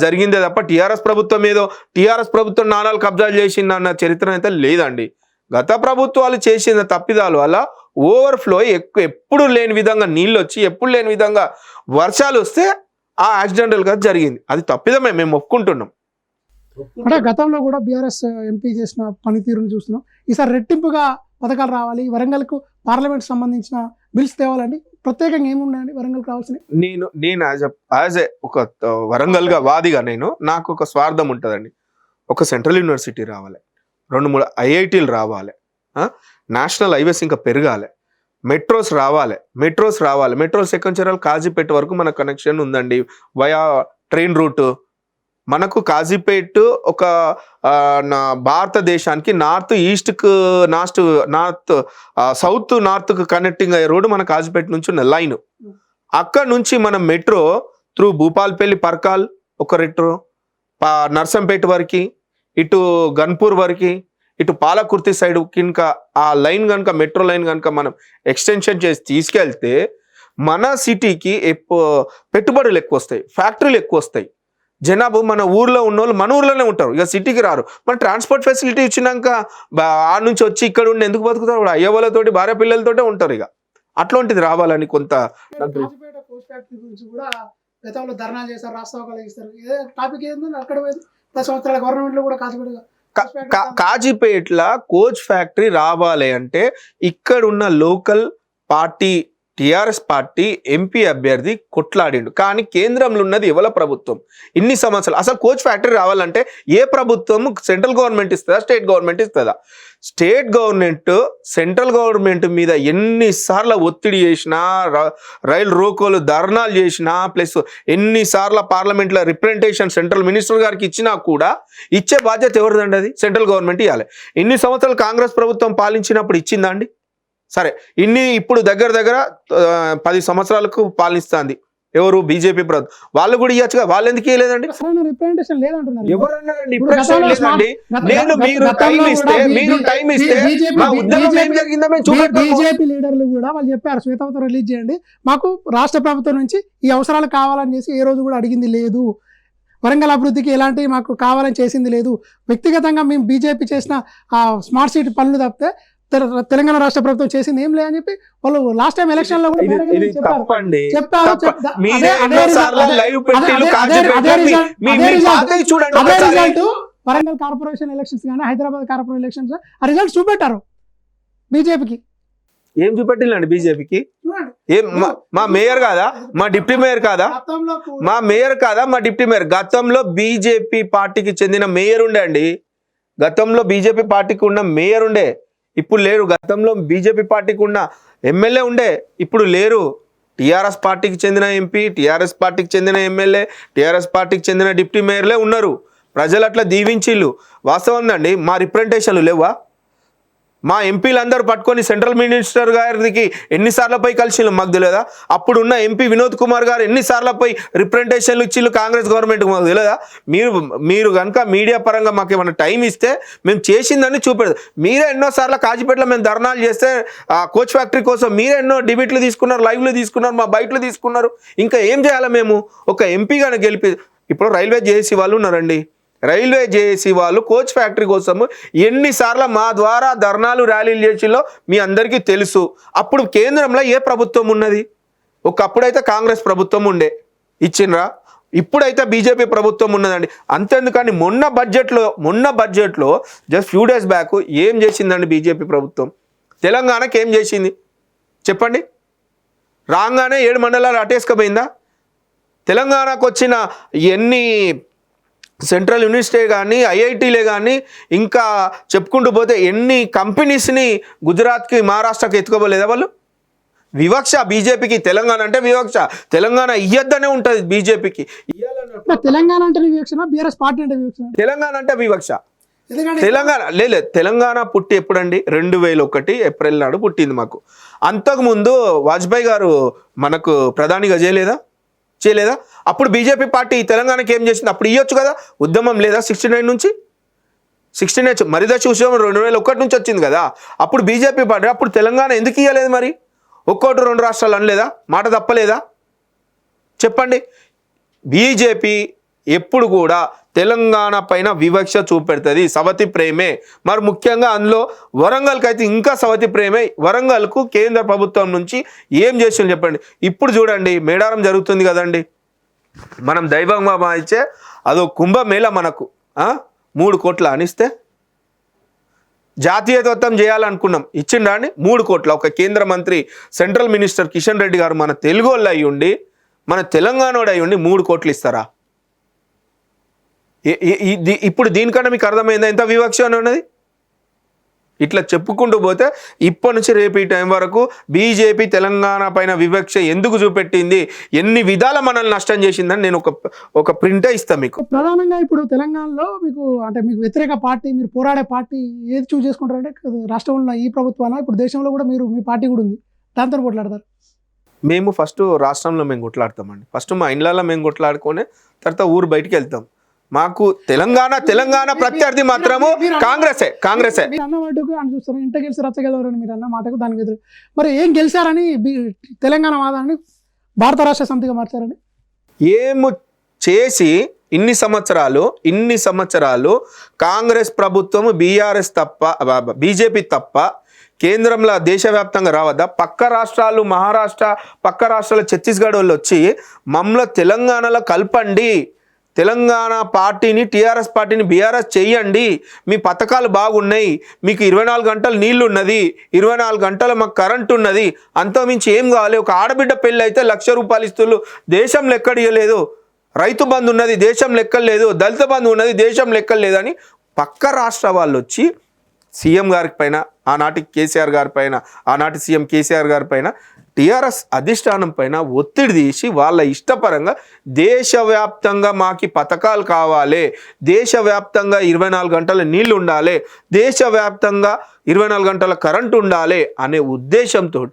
జరిగిందే తప్ప టీఆర్ఎస్ ప్రభుత్వం ఏదో టీఆర్ఎస్ ప్రభుత్వం నాణాలు కబ్జాలు చేసిందన్న చరిత్ర అయితే లేదండి. గత ప్రభుత్వాలు చేసిన తప్పిదాలు వల్ల ఓవర్ఫ్లో ఎప్పుడు లేని విధంగా నీళ్ళు వచ్చి ఎప్పుడు లేని విధంగా వర్షాలు వస్తే ఆ యాక్సిడెంటల్గా జరిగింది. అది తప్పిదమే, మేము ఒప్పుకుంటున్నాం. అంటే గతంలో కూడా బీఆర్ఎస్ ఎంపీ చేసిన పనితీరును చూస్తున్నాం. ఈసారి రెట్టింపుగా పథకాలు రావాలి, వరంగల్కు పార్లమెంట్ సంబంధించిన బిల్స్ తేవాలండి. ప్రత్యేకంగా ఏమున్నాయండి వరంగల్కి రావాల్సినవి? నేను యాజ్ ఏ ఒక వరంగల్గా వాదిగా నాకు ఒక స్వార్థం ఉంటుందండి. ఒక సెంట్రల్ యూనివర్సిటీ రావాలి, 2-3 ఐఐటీలు రావాలి, నేషనల్ హైవేస్ ఇంకా పెరగాలి, మెట్రోస్ రావాలి. మెట్రోస్ ఎక్కడి నుంచి రావాలి? కాజీపేట వరకు మన కనెక్షన్ ఉందండి వయా ట్రైన్ రూట్. మనకు కాజీపేట్ ఒక భారతదేశానికి సౌత్ నార్త్కు కనెక్టింగ్ అయ్యే రోడ్డు మన కాజీపేట నుంచి ఉన్న లైన్. అక్కడ నుంచి మనం మెట్రో త్రూ భూపాల్పల్లి పర్కాల్ ఒక మెట్రో, నర్సంపేట వరకు, ఇటు గన్పూర్ వరకు, ఇటు పాలకుర్తి సైడ్ కింద ఆ లైన్ కనుక మెట్రో లైన్ కనుక మనం ఎక్స్టెన్షన్ చేసి తీసుకెళ్తే మన సిటీకి పెట్టుబడులు ఎక్కువ వస్తాయి, ఫ్యాక్టరీలు ఎక్కువ వస్తాయి. జనాభా మన ఊర్లో ఉన్న వాళ్ళు మన ఊర్లోనే ఉంటారు, ఇక సిటీకి రారు. మన ట్రాన్స్పోర్ట్ ఫెసిలిటీ ఇచ్చినాక ఆ నుంచి వచ్చి ఇక్కడ ఉండి ఎందుకు బతుకుతారు? కూడా అయ్య వాళ్ళతోటి భార్య పిల్లలతోటే ఉంటారు. ఇక అట్లాంటిది రావాలని కొంత గతంలో ధర్నాలు చేస్తారు, రాస్తారోకలు చేస్తారు. టాపిక్ ఏంటంటే అక్కడ 10 సంవత్సరాల గవర్నమెంట్ లో కూడా కాజీపేటలో కోచ్ ఫ్యాక్టరీ రావాలి అంటే ఇక్కడ ఉన్న local party TRS party MP అభ్యర్థి కొట్లాడిండు. కానీ కేంద్రంలో ఉన్నది ఎవల ప్రభుత్వం? ఇన్ని సంవత్సరాలు అసలు కోచ్ ఫ్యాక్టరీ రావాలంటే ఏ ప్రభుత్వం? సెంట్రల్ గవర్నమెంట్ ఇస్తుందా, స్టేట్ గవర్నమెంట్ ఇస్తుందా? స్టేట్ గవర్నమెంట్ సెంట్రల్ గవర్నమెంట్ మీద ఎన్నిసార్లు ఒత్తిడి చేసినా, రైలు రోకోలు ధర్నాలు చేసినా, ప్లస్ ఎన్నిసార్లు పార్లమెంట్లో రిప్రజెంటేషన్ సెంట్రల్ మినిస్టర్ గారికి ఇచ్చినా కూడా ఇచ్చే బాధ్యత ఎవరిదండి? అది సెంట్రల్ గవర్నమెంట్ ఇవ్వాలి. ఇన్ని సంవత్సరాలు కాంగ్రెస్ ప్రభుత్వం పాలించినప్పుడు ఇచ్చిందా అండి? సరే, ఇప్పుడు దగ్గర 10 సంవత్సరాలకు పాలిస్తుంది ఎవరు? బీజేపీ ప్రభుత్వం. వాళ్ళు కూడా ఇవ్వచ్చుగా, వాళ్ళు ఎందుకు ఇవ్వలేదండి? ఎవరన్నారండి? మీరు టైం ఇస్తే బీజేపీ లీడర్లు కూడా వాళ్ళు చెప్పారు, శ్వేతపత్రం రిలీజ్ చేయండి, మాకు రాష్ట్ర ప్రభుత్వం నుంచి ఈ అవసరాలు కావాలని చేసి ఏ రోజు కూడా అడిగింది లేదు. వరంగల్ అభివృద్ధికి ఎలాంటి మాకు కావాలని చేసింది లేదు. వ్యక్తిగతంగా మేము బీజేపీ చేసిన స్మార్ట్ సిటీ పనులు తప్పితే తెలంగాణ రాష్ట్ర ప్రభుత్వం చేసింది ఏం లేదని చెప్పి వాళ్ళు లాస్ట్ టైం ఎలక్షన్ లో వరంగల్ కార్పొరేషన్ ఎలక్షన్స్ కానీ హైదరాబాద్ కార్పొరేషన్ ఎలక్షన్స్ ఆ రిజల్ట్స్ చూపెట్టారు బీజేపీకి. ఏం చూపెట్టిందండి బీజేపీకి? మా మేయర్ కాదా, మా డిప్యూటీ మేయర్ కాదా? మా మేయర్ కాదా, మా డిప్యూటీ మేయర్? గతంలో బీజేపీ పార్టీకి చెందిన మేయర్ ఉండే అండి. గతంలో బీజేపీ పార్టీకి ఉన్న మేయర్ ఉండే, ఇప్పుడు లేరు. గతంలో బీజేపీ పార్టీకి ఉన్న ఎమ్మెల్యే ఉండే, ఇప్పుడు లేరు. టీఆర్ఎస్ పార్టీకి చెందిన ఎంపీ, టీఆర్ఎస్ పార్టీకి చెందిన ఎమ్మెల్యే, టీఆర్ఎస్ పార్టీకి చెందిన డిప్యూటీ మేయర్లే ఉన్నారు. ప్రజలు అట్లా దీవించిళ్ళు. వాస్తవం అండి, మా రిప్రజెంటేషన్లు లేవా? మా ఎంపీలందరూ పట్టుకొని సెంట్రల్ మినిస్టర్ గారికి ఎన్నిసార్లు పోయి కలిసిళ్ళు మాకు తెలియదా? అప్పుడున్న ఎంపీ వినోద్ కుమార్ గారు ఎన్నిసార్లు పోయి రిప్రజెంటేషన్లు ఇచ్చిళ్ళు కాంగ్రెస్ గవర్నమెంట్కి మాకు తెలియదా? మీరు కనుక మీడియా పరంగా మాకు ఏమైనా టైం ఇస్తే మేము చేసిందని చూపెడదు. మీరే ఎన్నోసార్లు కాజీపేటలో మేము ధర్నాలు చేస్తే కోచ్ ఫ్యాక్టరీ కోసం మీరే ఎన్నో డిబేట్లు తీసుకున్నారు, లైవ్లు తీసుకున్నారు, మా బయటలు తీసుకున్నారు. ఇంకా ఏం చేయాలి మేము? ఒక ఎంపీగానే గెలిపి ఇప్పుడు రైల్వే జేఏసీ వాళ్ళు ఉన్నారండి. రైల్వే జేఏసీ వాళ్ళు కోచ్ ఫ్యాక్టరీ కోసం ఎన్నిసార్లు మా ద్వారా ధర్నాలు ర్యాలీలు చేసిలో మీ అందరికీ తెలుసు. అప్పుడు కేంద్రంలో ఏ ప్రభుత్వం ఉన్నది? ఒకప్పుడైతే కాంగ్రెస్ ప్రభుత్వం ఉండే, ఇచ్చినరా? ఇప్పుడైతే బీజేపీ ప్రభుత్వం ఉన్నదండి. అంతేందుకని మొన్న బడ్జెట్లో జస్ట్ ఫ్యూ డేస్ బ్యాక్ ఏం చేసిందండి బీజేపీ ప్రభుత్వం? తెలంగాణకి ఏం చేసింది చెప్పండి? రాగానే 7 మండలాలు అటేసుకపోయిందా? తెలంగాణకు వచ్చిన ఎన్ని సెంట్రల్ యూనివర్సిటీ కానీ ఐఐటీలే కానీ ఇంకా చెప్పుకుంటూ పోతే ఎన్ని కంపెనీస్ని గుజరాత్కి మహారాష్ట్రకి ఎత్తుకోబోలేదా వాళ్ళు? వివక్ష బీజేపీకి. తెలంగాణ అంటే వివక్ష. తెలంగాణ ఇయ్యద్దనే ఉంటుంది బీజేపీకి. తెలంగాణ అంటే వివక్ష, బీఆర్ఎస్ పార్టీ అంటే వివక్ష. తెలంగాణ అంటే వివక్ష. తెలంగాణ పుట్టి ఎప్పుడండి? 2001 ఏప్రిల్ నాడు పుట్టింది మాకు. అంతకుముందు వాజ్పేయి గారు మనకు ప్రధానిగా చేయలేదా? అప్పుడు బీజేపీ పార్టీ తెలంగాణకి ఏం చేసింది? అప్పుడు ఇవ్వచ్చు కదా. ఉద్యమం లేదా 69 నుంచి? 69 మరిదశ ఉద్యమం 2001 నుంచి వచ్చింది కదా. అప్పుడు బీజేపీ పార్టీ అప్పుడు తెలంగాణ ఎందుకు ఇవ్వలేదు మరి? 1-2 రాష్ట్రాలు అనలేదా? మాట తప్పలేదా? చెప్పండి. బీజేపీ ఎప్పుడు కూడా తెలంగాణ పైన వివక్ష చూపెడుతుంది, సవతి ప్రేమే. మరి ముఖ్యంగా అందులో వరంగల్కి అయితే ఇంకా సవతి ప్రేమే. వరంగల్కు కేంద్ర ప్రభుత్వం నుంచి ఏం చేసింది చెప్పండి. ఇప్పుడు చూడండి, మేడారం జరుగుతుంది కదండి, మనం దైవంగా భావించే అదో కుంభమేళ మనకు 3 కోట్ల అనిస్తే జాతీయతత్వం చేయాలనుకున్నాం, ఇచ్చిండా అండి 3 కోట్ల. ఒక కేంద్ర మంత్రి సెంట్రల్ మినిస్టర్ కిషన్ రెడ్డి గారు మన తెలుగు వాళ్ళు అయ్యి ఉండి, మన తెలంగాణోడు అయ్యి ఉండి 3 కోట్లు ఇస్తారా? ఇప్పుడు దీనికన్నా మీకు అర్థమైందా ఎంత వివక్ష ఉన్నది? ఇట్లా చెప్పుకుంటూ పోతే ఇప్పటి నుంచి రేపు ఈ టైం వరకు బీజేపీ తెలంగాణ పైన వివక్ష ఎందుకు చూపెట్టింది, ఎన్ని విధాల మనల్ని నష్టం చేసిందని నేను ఒక ప్రింటే ఇస్తాను మీకు. ప్రధానంగా ఇప్పుడు తెలంగాణలో మీకు అంటే మీకు వ్యతిరేక పార్టీ, మీరు పోరాడే పార్టీ ఏది చూస్ చేసుకుంటారంటే రాష్ట్రంలో ఈ ప్రభుత్వాన, ఇప్పుడు దేశంలో కూడా మీరు మీ పార్టీ కూడా ఉంది, దాంతో కొట్లాడతారు? మేము ఫస్ట్ రాష్ట్రంలో మేము కొట్లాడతామండి. ఫస్ట్ మా ఇండ్లలో మేము కొట్లాడుకొని తర్వాత ఊరు బయటికి వెళ్తాం. మాకు తెలంగాణ ప్రత్యర్థి మాత్రము కాంగ్రెసే. మీరు అన్న మాటకు అని చూస్తారు, ఇంట గెలిచి రచ్చగలవరని మీరు అన్న మాటకు దానికి ఎదురు మరి ఏం గెలిచారని తెలంగాణ వాదాన్ని భారత రాష్ట్ర సమితిగా మార్చారని ఏము చేసి ఇన్ని సంవత్సరాలు కాంగ్రెస్ ప్రభుత్వం బీజేపీ తప్ప కేంద్రంలో దేశవ్యాప్తంగా రావద్దా? పక్క రాష్ట్రాలు మహారాష్ట్ర, పక్క రాష్ట్రాల ఛత్తీస్గఢ్ వాళ్ళు వచ్చి మమ్మల్ని తెలంగాణలో కలపండి, తెలంగాణ పార్టీని టీఆర్ఎస్ పార్టీని బీఆర్ఎస్ చెయ్యండి, మీ పథకాలు బాగున్నాయి, మీకు 24 గంటలు నీళ్లు ఉన్నది, 24 గంటలు మాకు కరెంట్ ఉన్నది, అంతకుమించి ఏం కావాలి? ఒక ఆడబిడ్డ పెళ్ళి అయితే 1,00,000 రూపాయలు ఇస్తున్నారు, దేశంలో ఎక్కడ ఇవ్వలేదు. రైతు బంధు ఉన్నది, దేశంలో ఎక్కడ లేదు. దళిత బంధు ఉన్నది, దేశంలో ఎక్కడ లేదని పక్క రాష్ట్ర వాళ్ళు వచ్చి సీఎం గారి పైన, ఆనాటి కేసీఆర్ గారి పైన, ఆనాటి సీఎం కేసీఆర్ గారి పైన, టీఆర్ఎస్ అధిష్టానం పైన ఒత్తిడి తీసి వాళ్ళ ఇష్టపరంగా దేశవ్యాప్తంగా మాకు పథకాలు కావాలి, దేశవ్యాప్తంగా 24 గంటల నీళ్లు ఉండాలి, దేశవ్యాప్తంగా 24 గంటల కరెంటు ఉండాలి అనే ఉద్దేశంతో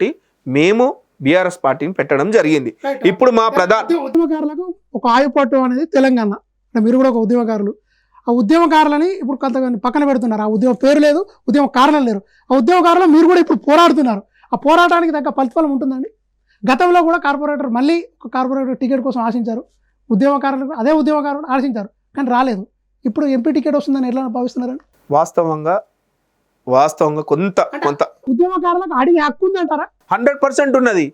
మేము బీఆర్ఎస్ పార్టీని పెట్టడం జరిగింది. ఇప్పుడు మా ఉద్యమకారులకు ఒక ఆయుపట్టు అనేది తెలంగాణ, మీరు కూడా ఒక ఉద్యమకారులు. ఆ ఉద్యమకారులని ఇప్పుడు కొంత పక్కన పెడుతున్నారు, ఆ ఉద్యమ పేరు లేదు, ఉద్యమకారులు లేరు. ఆ ఉద్యమకారులు మీరు కూడా ఇప్పుడు పోరాడుతున్నారు. ఆ పోరాటానికి తగ్గ ప్రతిఫలం ఉంటుందండి. గతంలో కూడా మళ్ళీ ఒక కార్పొరేటర్ టికెట్ కోసం ఆశించారు, ఉద్యమకారులకు అదే ఉద్యమకారులు ఆశించారు, కానీ రాలేదు. ఇప్పుడు ఎంపీ టికెట్ వస్తుందని ఎట్లా భావిస్తున్నారండి? వాస్తవంగా కొంత ఉద్యమకారులకు అడిగే హక్కు ఉందంటారా? 100% ఉన్నది.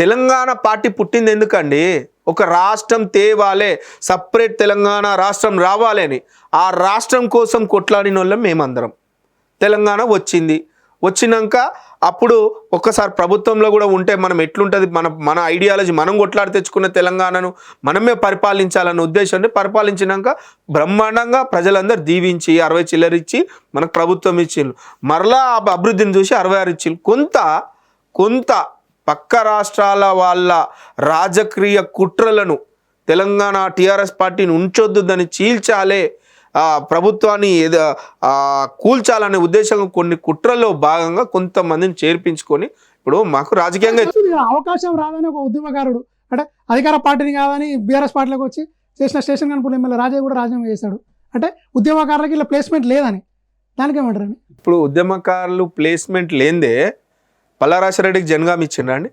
తెలంగాణ పార్టీ పుట్టింది ఎందుకండి? ఒక రాష్ట్రం తేవాలే, సపరేట్ తెలంగాణ రాష్ట్రం రావాలి అని. ఆ రాష్ట్రం కోసం కొట్లాడిన వాళ్ళం మేమందరం. తెలంగాణ వచ్చినాక అప్పుడు ఒక్కసారి ప్రభుత్వంలో కూడా ఉంటే మనం ఎట్లుంటుంది, మన ఐడియాలజీ మనం కొట్లాడి తెచ్చుకున్న తెలంగాణను మనమే పరిపాలించాలన్న ఉద్దేశాన్ని పరిపాలించినాక బ్రహ్మాండంగా ప్రజలందరూ దీవించి 60 చిల్లరిచ్చి మనకు ప్రభుత్వం ఇచ్చిండ్రు. మరలా ఆ అభివృద్ధిని చూసి 66 ఇచ్చిండ్రు. కొంత పక్క రాష్ట్రాల వాళ్ళ రాజకీయ కుట్రలను తెలంగాణ టీఆర్ఎస్ పార్టీని ఉంచొద్దని చీల్చాలే, ప్రభుత్వాన్ని కూల్చాలనే ఉద్దేశంగా కొన్ని కుట్రల్లో భాగంగా కొంతమందిని చేర్పించుకొని ఇప్పుడు మాకు రాజకీయంగా అవకాశం రాదని ఒక ఉద్యమకారుడు అంటే అధికార పార్టీని కాదని బీఆర్ఎస్ పార్టీలోకి వచ్చి చేసిన స్టేషన్ కనుపూర్ ఎమ్మెల్యే రాజయ్య కూడా రాజీనామా చేశాడు. అంటే ఉద్యమకారులకి ఇలా ప్లేస్మెంట్ లేదని, దానికి ఏమంటారండి? ఇప్పుడు ఉద్యమకారులు ప్లేస్మెంట్ లేదే పల్లారాశ్వరెడ్డికి జనగాం ఇచ్చిండ్రా అండి?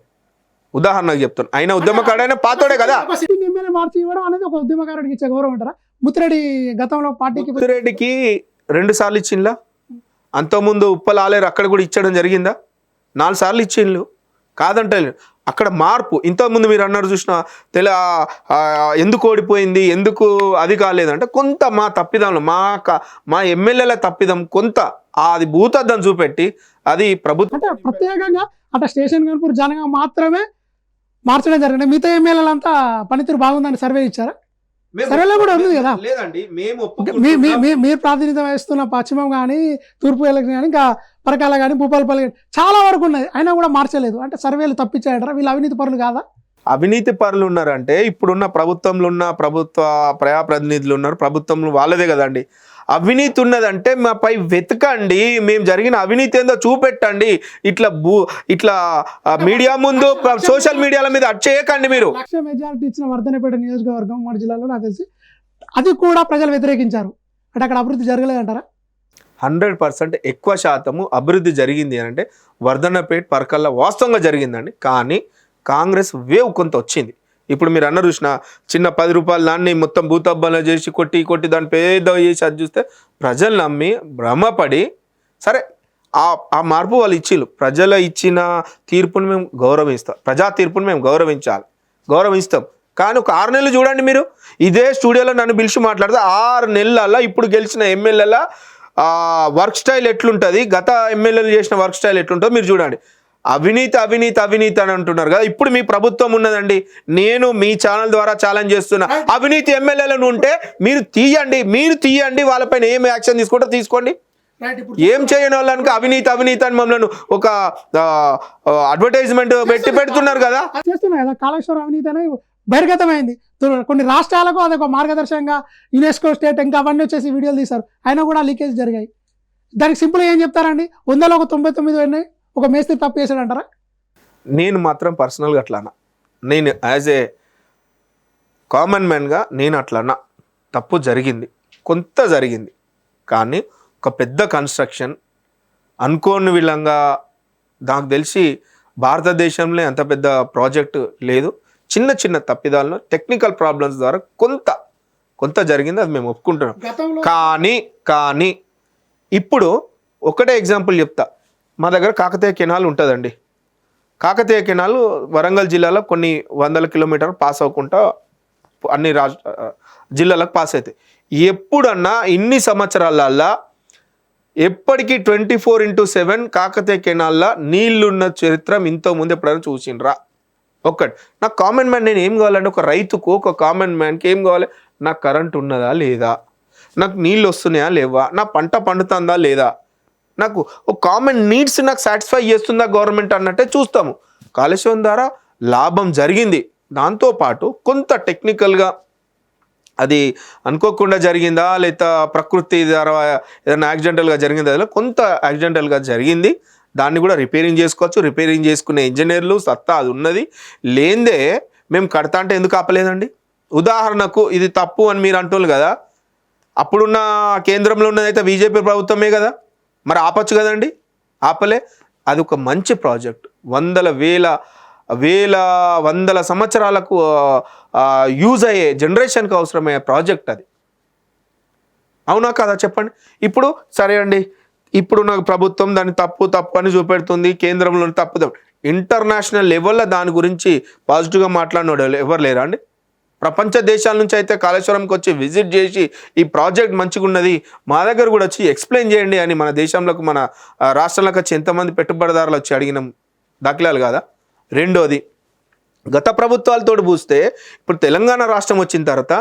ఉదాహరణకు చెప్తాను, ఆయన ఉద్యమకారుడైనా పాతోడే కదా. ఎమ్మెల్యే మార్చి ఇవ్వడం అనేది ఒక ఉద్యమకారుడికి ఇచ్చే గౌరవం అంటారా? ముత్తిరెడ్డి గతంలో పార్టీకి ముత్తిరెడ్డికి 2 సార్లు ఇచ్చిండ్లా, అంతకుముందు ఉప్పలాలేరు అక్కడ కూడా ఇచ్చడం జరిగిందా? 4 సార్లు ఇచ్చిండ్లు, కాదంటే అక్కడ మార్పు. ఇంతకుముందు మీరు అన్నారు చూసిన ఎందుకు ఓడిపోయింది, ఎందుకు అది కాలేదంటే కొంత మా తప్పిదంలో మా ఎమ్మెల్యేల తప్పిదం కొంత అది భూతద్దం చూపెట్టి అది ప్రభుత్వం అంటే ప్రత్యేకంగా అట్లా స్టేషన్ కనుపూర్ జనగా మాత్రమే మార్చడం జరిగింది. మిగతా ఎమ్మెల్యేలంతా పనితీరు బాగుందని సర్వే ఇచ్చారా? సర్వేలో కూడా ఉంది కదా. లేదండి, మీరు ప్రాతినిధ్యం వహిస్తున్న పశ్చిమం కానీ, తూర్పు ఎలక్షన్ కానీ, ఇంకా పరకాల కానీ, భూపాలపల్లి కానీ చాలా వరకు ఉన్నది, అయినా కూడా మార్చలేదు. అంటే సర్వేలు తప్పించాయటారా? వీళ్ళు అవినీతి పరులు కాదా? అవినీతి పరులు ఉన్నారంటే ఇప్పుడున్న ప్రభుత్వంలో ఉన్న ప్రభుత్వ ప్రజాప్రతినిధులు ఉన్నారు, ప్రభుత్వంలో వాళ్ళదే కదండి. అవినీతి ఉన్నదంటే మాపై వెతకండి, మేము జరిగిన అవినీతి ఏందో చూపెట్టండి. ఇట్లా మీడియా ముందు సోషల్ మీడియాల మీద చేయకండి. మీరు 1,00,000 మెజారిటీ ఇచ్చిన వర్ధనపేట నియోజకవర్గం మన జిల్లాలో నాకు తెలిసి అది కూడా ప్రజలు వ్యతిరేకించారు. అంటే అక్కడ అభివృద్ధి జరగలేదంటారా? 100% ఎక్కువ శాతము అభివృద్ధి జరిగింది అని అంటే వర్ధనపేట పరకల్లా వాస్తవంగా జరిగిందండి. కానీ కాంగ్రెస్ వేవ్ కొంత వచ్చింది. ఇప్పుడు మీరు అన్నారు చూసిన చిన్న 10 రూపాయల దాన్ని మొత్తం భూతబ్బంలో చేసి కొట్టి దాన్ని పెద్ద చేసి అది చూస్తే ప్రజలు నమ్మి భ్రమపడి సరే ఆ మార్పు వాళ్ళు ఇచ్చిళ్ళు. ప్రజల ఇచ్చిన తీర్పును మేము గౌరవిస్తాం, ప్రజా తీర్పును మేము గౌరవిస్తాం. కానీ ఒక 6 నెలలు చూడండి మీరు, ఇదే స్టూడియోలో నన్ను పిలిచి మాట్లాడితే 6 నెలల ఇప్పుడు గెలిచిన ఎమ్మెల్యేల వర్క్ స్టైల్ ఎట్లుంటుంది, గత ఎమ్మెల్యేలు చేసిన వర్క్ స్టైల్ ఎట్లుంటుందో మీరు చూడండి. అవినీతి అని అంటున్నారు కదా, ఇప్పుడు మీ ప్రభుత్వం ఉన్నదండి. నేను మీ ఛానల్ ద్వారా ఛాలెంజ్ చేస్తున్నా, అవినీతి ఎమ్మెల్యేలను ఉంటే మీరు తీయండి, వాళ్ళపైన ఏం యాక్షన్ తీసుకుంటే తీసుకోండి. ఏం చేయని వాళ్ళకి అవినీతి అని మమ్మల్ని ఒక అడ్వర్టైజ్మెంట్ పెడుతున్నారు కదా. చేస్తున్నారు కదా, కాళేశ్వరం అవినీతి అనేది బహిర్గతమైంది. కొన్ని రాష్ట్రాలకు అదొక మార్గదర్శకంగా యునెస్కో స్టేట్ ఇంకా అవన్నీ వచ్చేసి వీడియోలు తీశారు, అయినా కూడా లీకేజ్ జరిగాయి. దానికి సింపుల్గా ఏం చెప్తారండి, 100లో ఒక 99 ఉన్నాయి, ఒక మేస్త్రి తప్పు చేశాడంటారా? నేను మాత్రం పర్సనల్గా అట్లానా, నేను యాజ్ ఏ కామన్ మ్యాన్గా నేను అట్లానా, తప్పు జరిగింది, కొంత జరిగింది. కానీ ఒక పెద్ద కన్స్ట్రక్షన్ అనుకోని విధంగా నాకు తెలిసి భారతదేశంలో అంత పెద్ద ప్రాజెక్టు లేదు. చిన్న తప్పిదాలను టెక్నికల్ ప్రాబ్లమ్స్ ద్వారా కొంత జరిగింది, అది మేము ఒప్పుకుంటున్నాం. కానీ ఇప్పుడు ఒకటే ఎగ్జాంపుల్ చెప్తా. మా దగ్గర కాకతీయ కెనాల్ ఉంటుందండి. కాకతీయ కెనాల్ వరంగల్ జిల్లాలో కొన్ని 100 కిలోమీటర్లు పాస్ అవ్వకుండా అన్ని జిల్లాలకు పాస్ అవుతాయి. ఎప్పుడన్నా ఇన్ని సంవత్సరాలల్లా ఎప్పటికీ 24/7 కాకతీయ కెనాల్లో నీళ్లున్న చరిత్ర ఇంతకుముందు ఎప్పుడైనా చూసిండ్రా? ఒక్కటి. నాకు కామన్ మ్యాన్, నేను ఏం కావాలంటే ఒక రైతుకు, ఒక కామన్ మ్యాన్కి ఏం కావాలి, నాకు కరెంట్ ఉన్నదా లేదా, నాకు నీళ్ళు వస్తున్నాయా లేవా, నా పంట పండుతుందా లేదా, నాకు ఒక కామన్ నీడ్స్ నాకు సాటిస్ఫై చేస్తుందా గవర్నమెంట్ అన్నట్టే చూస్తాము. కాళేశ్వరం ద్వారా లాభం జరిగింది, దాంతోపాటు కొంత టెక్నికల్గా అది అనుకోకుండా జరిగిందా లేదా ప్రకృతి ద్వారా ఏదైనా యాక్సిడెంటల్గా జరిగిందా, కొంత యాక్సిడెంటల్గా జరిగింది. దాన్ని కూడా రిపేరింగ్ చేసుకోవచ్చు. రిపేరింగ్ చేసుకునే ఇంజనీర్లు సత్తా అది ఉన్నది. లేదే మేము కడతా అంటే ఎందుకు ఆపలేదండి? ఉదాహరణకు ఇది తప్పు అని మీరు అంటున్నారు కదా, అప్పుడున్న కేంద్రంలో ఉన్నదైతే బీజేపీ ప్రభుత్వమే కదా, మరి ఆపచ్చు కదండి, ఆపలే. అది ఒక మంచి ప్రాజెక్ట్, వందల సంవత్సరాలకు యూజ్ అయ్యే జనరేషన్కి అవసరమయ్యే ప్రాజెక్ట్ అది. అవునా కదా చెప్పండి. ఇప్పుడు సరే అండి, ఇప్పుడు నాకు ప్రభుత్వం దాన్ని తప్పు అని చూపెడుతుంది, కేంద్రంలో తప్పు. ఇంటర్నేషనల్ లెవెల్లో దాని గురించి పాజిటివ్గా మాట్లాడిన ఎవరు లేరా అండి? ప్రపంచ దేశాల నుంచి అయితే కాళేశ్వరంకి వచ్చి విజిట్ చేసి ఈ ప్రాజెక్ట్ మంచిగా ఉన్నది, మా దగ్గర కూడా వచ్చి ఎక్స్ప్లెయిన్ చేయండి అని మన దేశంలోకి, మన రాష్ట్రంలోకి వచ్చి ఎంతమంది పెట్టుబడిదారులు వచ్చి అడిగిన దాఖలాలు కాదా? రెండోది, గత ప్రభుత్వాలతో పూస్తే ఇప్పుడు తెలంగాణ రాష్ట్రం వచ్చిన తర్వాత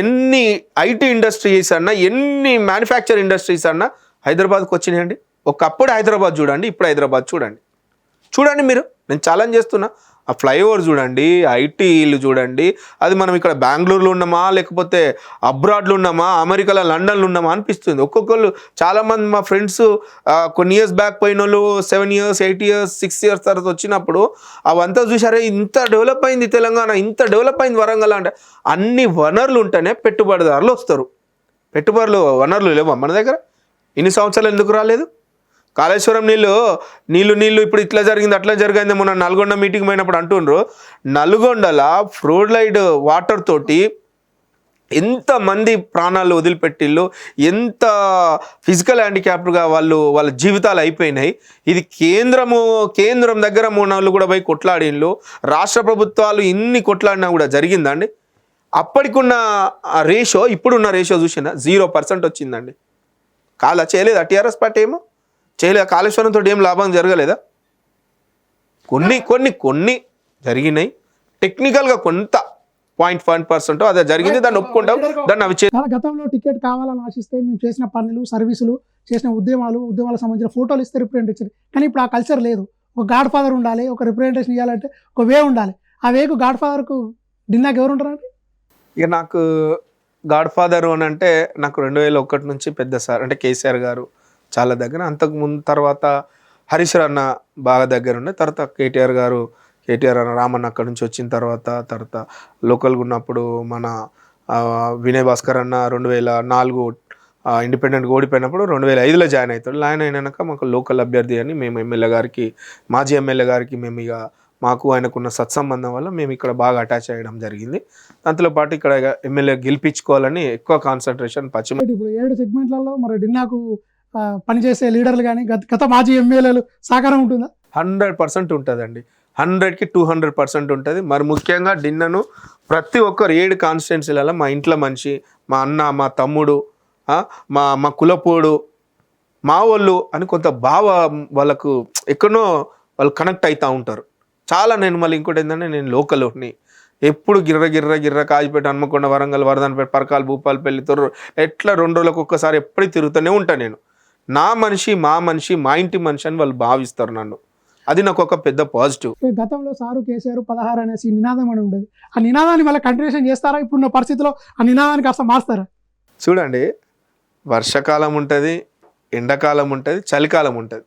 ఎన్ని ఐటీ ఇండస్ట్రీస్ అన్నా, ఎన్ని మ్యానుఫ్యాక్చర్ ఇండస్ట్రీస్ అన్నా హైదరాబాద్కి వచ్చినాయండి. ఒకప్పుడు హైదరాబాద్ చూడండి, ఇప్పుడు హైదరాబాద్ చూడండి మీరు. నేను ఛాలెంజ్ చేస్తున్నా, ఆ ఫ్లైఓవర్ చూడండి, ఐటీలు చూడండి. అది మనం ఇక్కడ బెంగళూరులో ఉన్నామా, లేకపోతే అబ్రాడ్లో ఉన్నామా, అమెరికాలో లండన్లో ఉన్నామా అనిపిస్తుంది. ఒక్కొక్కళ్ళు చాలామంది మా ఫ్రెండ్స్ కొన్ని ఇయర్స్ బ్యాక్ పోయిన వాళ్ళు 7 years 8 years 6 years తర్వాత వచ్చినప్పుడు అవంతా చూసారే, ఇంత డెవలప్ అయింది తెలంగాణ, ఇంత డెవలప్ అయింది వరంగల్ అంటే. అన్ని వనరులు ఉంటేనే పెట్టుబడిదారులు వస్తారు. వనరులు లేవా మన దగ్గర? ఇన్ని సంవత్సరాలు ఎందుకు రాలేదు? కాళేశ్వరం నీళ్ళు ఇప్పుడు ఇట్లా జరిగింది అట్లా జరిగింది. మొన్న నల్గొండ మీటింగ్ పోయినప్పుడు అంటుండ్రు, నల్గొండల ఫ్లోరైడ్ వాటర్ తోటి ఎంతమంది ప్రాణాలు వదిలిపెట్టిళ్ళు, ఎంత ఫిజికల్ హ్యాండిక్యాప్డ్గా వాళ్ళ జీవితాలు అయిపోయినాయి. ఇది కేంద్రం దగ్గర వాళ్ళు కూడా పోయి కొట్లాడిళ్ళు. రాష్ట్ర ప్రభుత్వాలు ఇన్ని కొట్లాడినా కూడా జరిగిందండి? అప్పటికున్న రేషో ఇప్పుడున్న రేషో చూసినా 0% వచ్చిందండి. చేయలేదా టీఆర్ఎస్ పార్టీ? ఏమో చేయలేదు. కాళేశ్వరంతో ఏం లాభం జరగలేదా? కొన్ని జరిగినాయి. టెక్నికల్గా కొంత 0.1% అదే జరిగింది, దాన్ని ఒప్పుకుంటాం. దాన్ని అవి గతంలో టికెట్ కావాలని ఆశిస్తే మేము చేసిన పనులు, సర్వీసులు, చేసిన ఉద్యమాలకు సంబంధించిన ఫోటోలు ఇస్తే రిప్రజెంట్ ఇచ్చారు. కానీ ఇప్పుడు ఆ కల్చర్ లేదు. ఒక గాడ్ ఫాదర్ ఉండాలి, ఒక రిప్రజెంటేషన్ ఇవ్వాలంటే ఒక వే ఉండాలి. ఆ వేకు గాడ్ ఫాదర్కు డిన్నాకి ఎవరు ఉంటారండి? ఇక నాకు గాడ్ ఫాదర్ అని అంటే నాకు 2001 నుంచి పెద్ద సార్ అంటే కేసీఆర్ గారు చాలా దగ్గర. అంతకు ముందు తర్వాత హరీష్ అన్న బాగా దగ్గర ఉండే. తర్వాత కేటీఆర్ అన్న రామన్న అక్కడి నుంచి వచ్చిన తర్వాత లోకల్గా ఉన్నప్పుడు మన వినయ్ భాస్కర్ అన్న 2004 ఇండిపెండెంట్గా ఓడిపోయినప్పుడు 2005లో జాయిన్ అవుతాడు. ఆయన అయినాక మాకు లోకల్ అభ్యర్థి అని మేము మాజీ ఎమ్మెల్యే గారికి మేము ఇక మాకు ఆయనకున్న సత్సంబంధం వల్ల మేము ఇక్కడ బాగా అటాచ్ అయ్యడం జరిగింది. దాంతో పాటు ఇక్కడ ఎమ్మెల్యే గెలిపించుకోవాలని ఎక్కువ కాన్సన్ట్రేషన్ పశ్చిమ. ఇప్పుడు 7 సెగ్మెంట్లలో మరి డిన్నాకు పనిచేసే లీడర్లు కానీ గత మాజీ ఎమ్మెల్యేలు సహకారం ఉంటుందా? 100% ఉంటుందండి. 100కి 200% ఉంటుంది. మరి ముఖ్యంగా డిన్నను ప్రతి ఒక్కరు 7 కాన్స్టిట్యున్సీలలో మా ఇంట్లో మనిషి, మా అన్న, మా తమ్ముడు, మా కులపోడు, మా వాళ్ళు అని కొంత భావ వాళ్ళకు ఎక్కడో వాళ్ళు కనెక్ట్ అవుతూ ఉంటారు చాలా. నేను మళ్ళీ ఇంకోటి ఏంటంటే నేను లోకల్ని ఎప్పుడు గిర్ర కాజిపేట, హన్మకొండ, వరంగల్, వరదనపేట, పరకాలు, భూపాలపల్లి, తొర్రు ఎట్లా 2 రోజులకు ఒక్కసారి ఎప్పుడు తిరుగుతూనే ఉంటాను. నేను నా మనిషి, మా ఇంటి మనిషి అని వాళ్ళు భావిస్తారు నన్ను. అది నాకు ఒక పెద్ద పాజిటివ్. గతంలో సారు కేసీఆర్ 16 అనేసి నినాదం అని ఉండేది. ఆ నినాదాన్ని మళ్ళీ కంటిన్యూషన్ చేస్తారా? ఇప్పుడున్న పరిస్థితిలో ఆ నినాదానికి కాస్త మారుస్తారా? చూడండి, వర్షాకాలం ఉంటుంది, ఎండాకాలం ఉంటుంది, చలికాలం ఉంటుంది.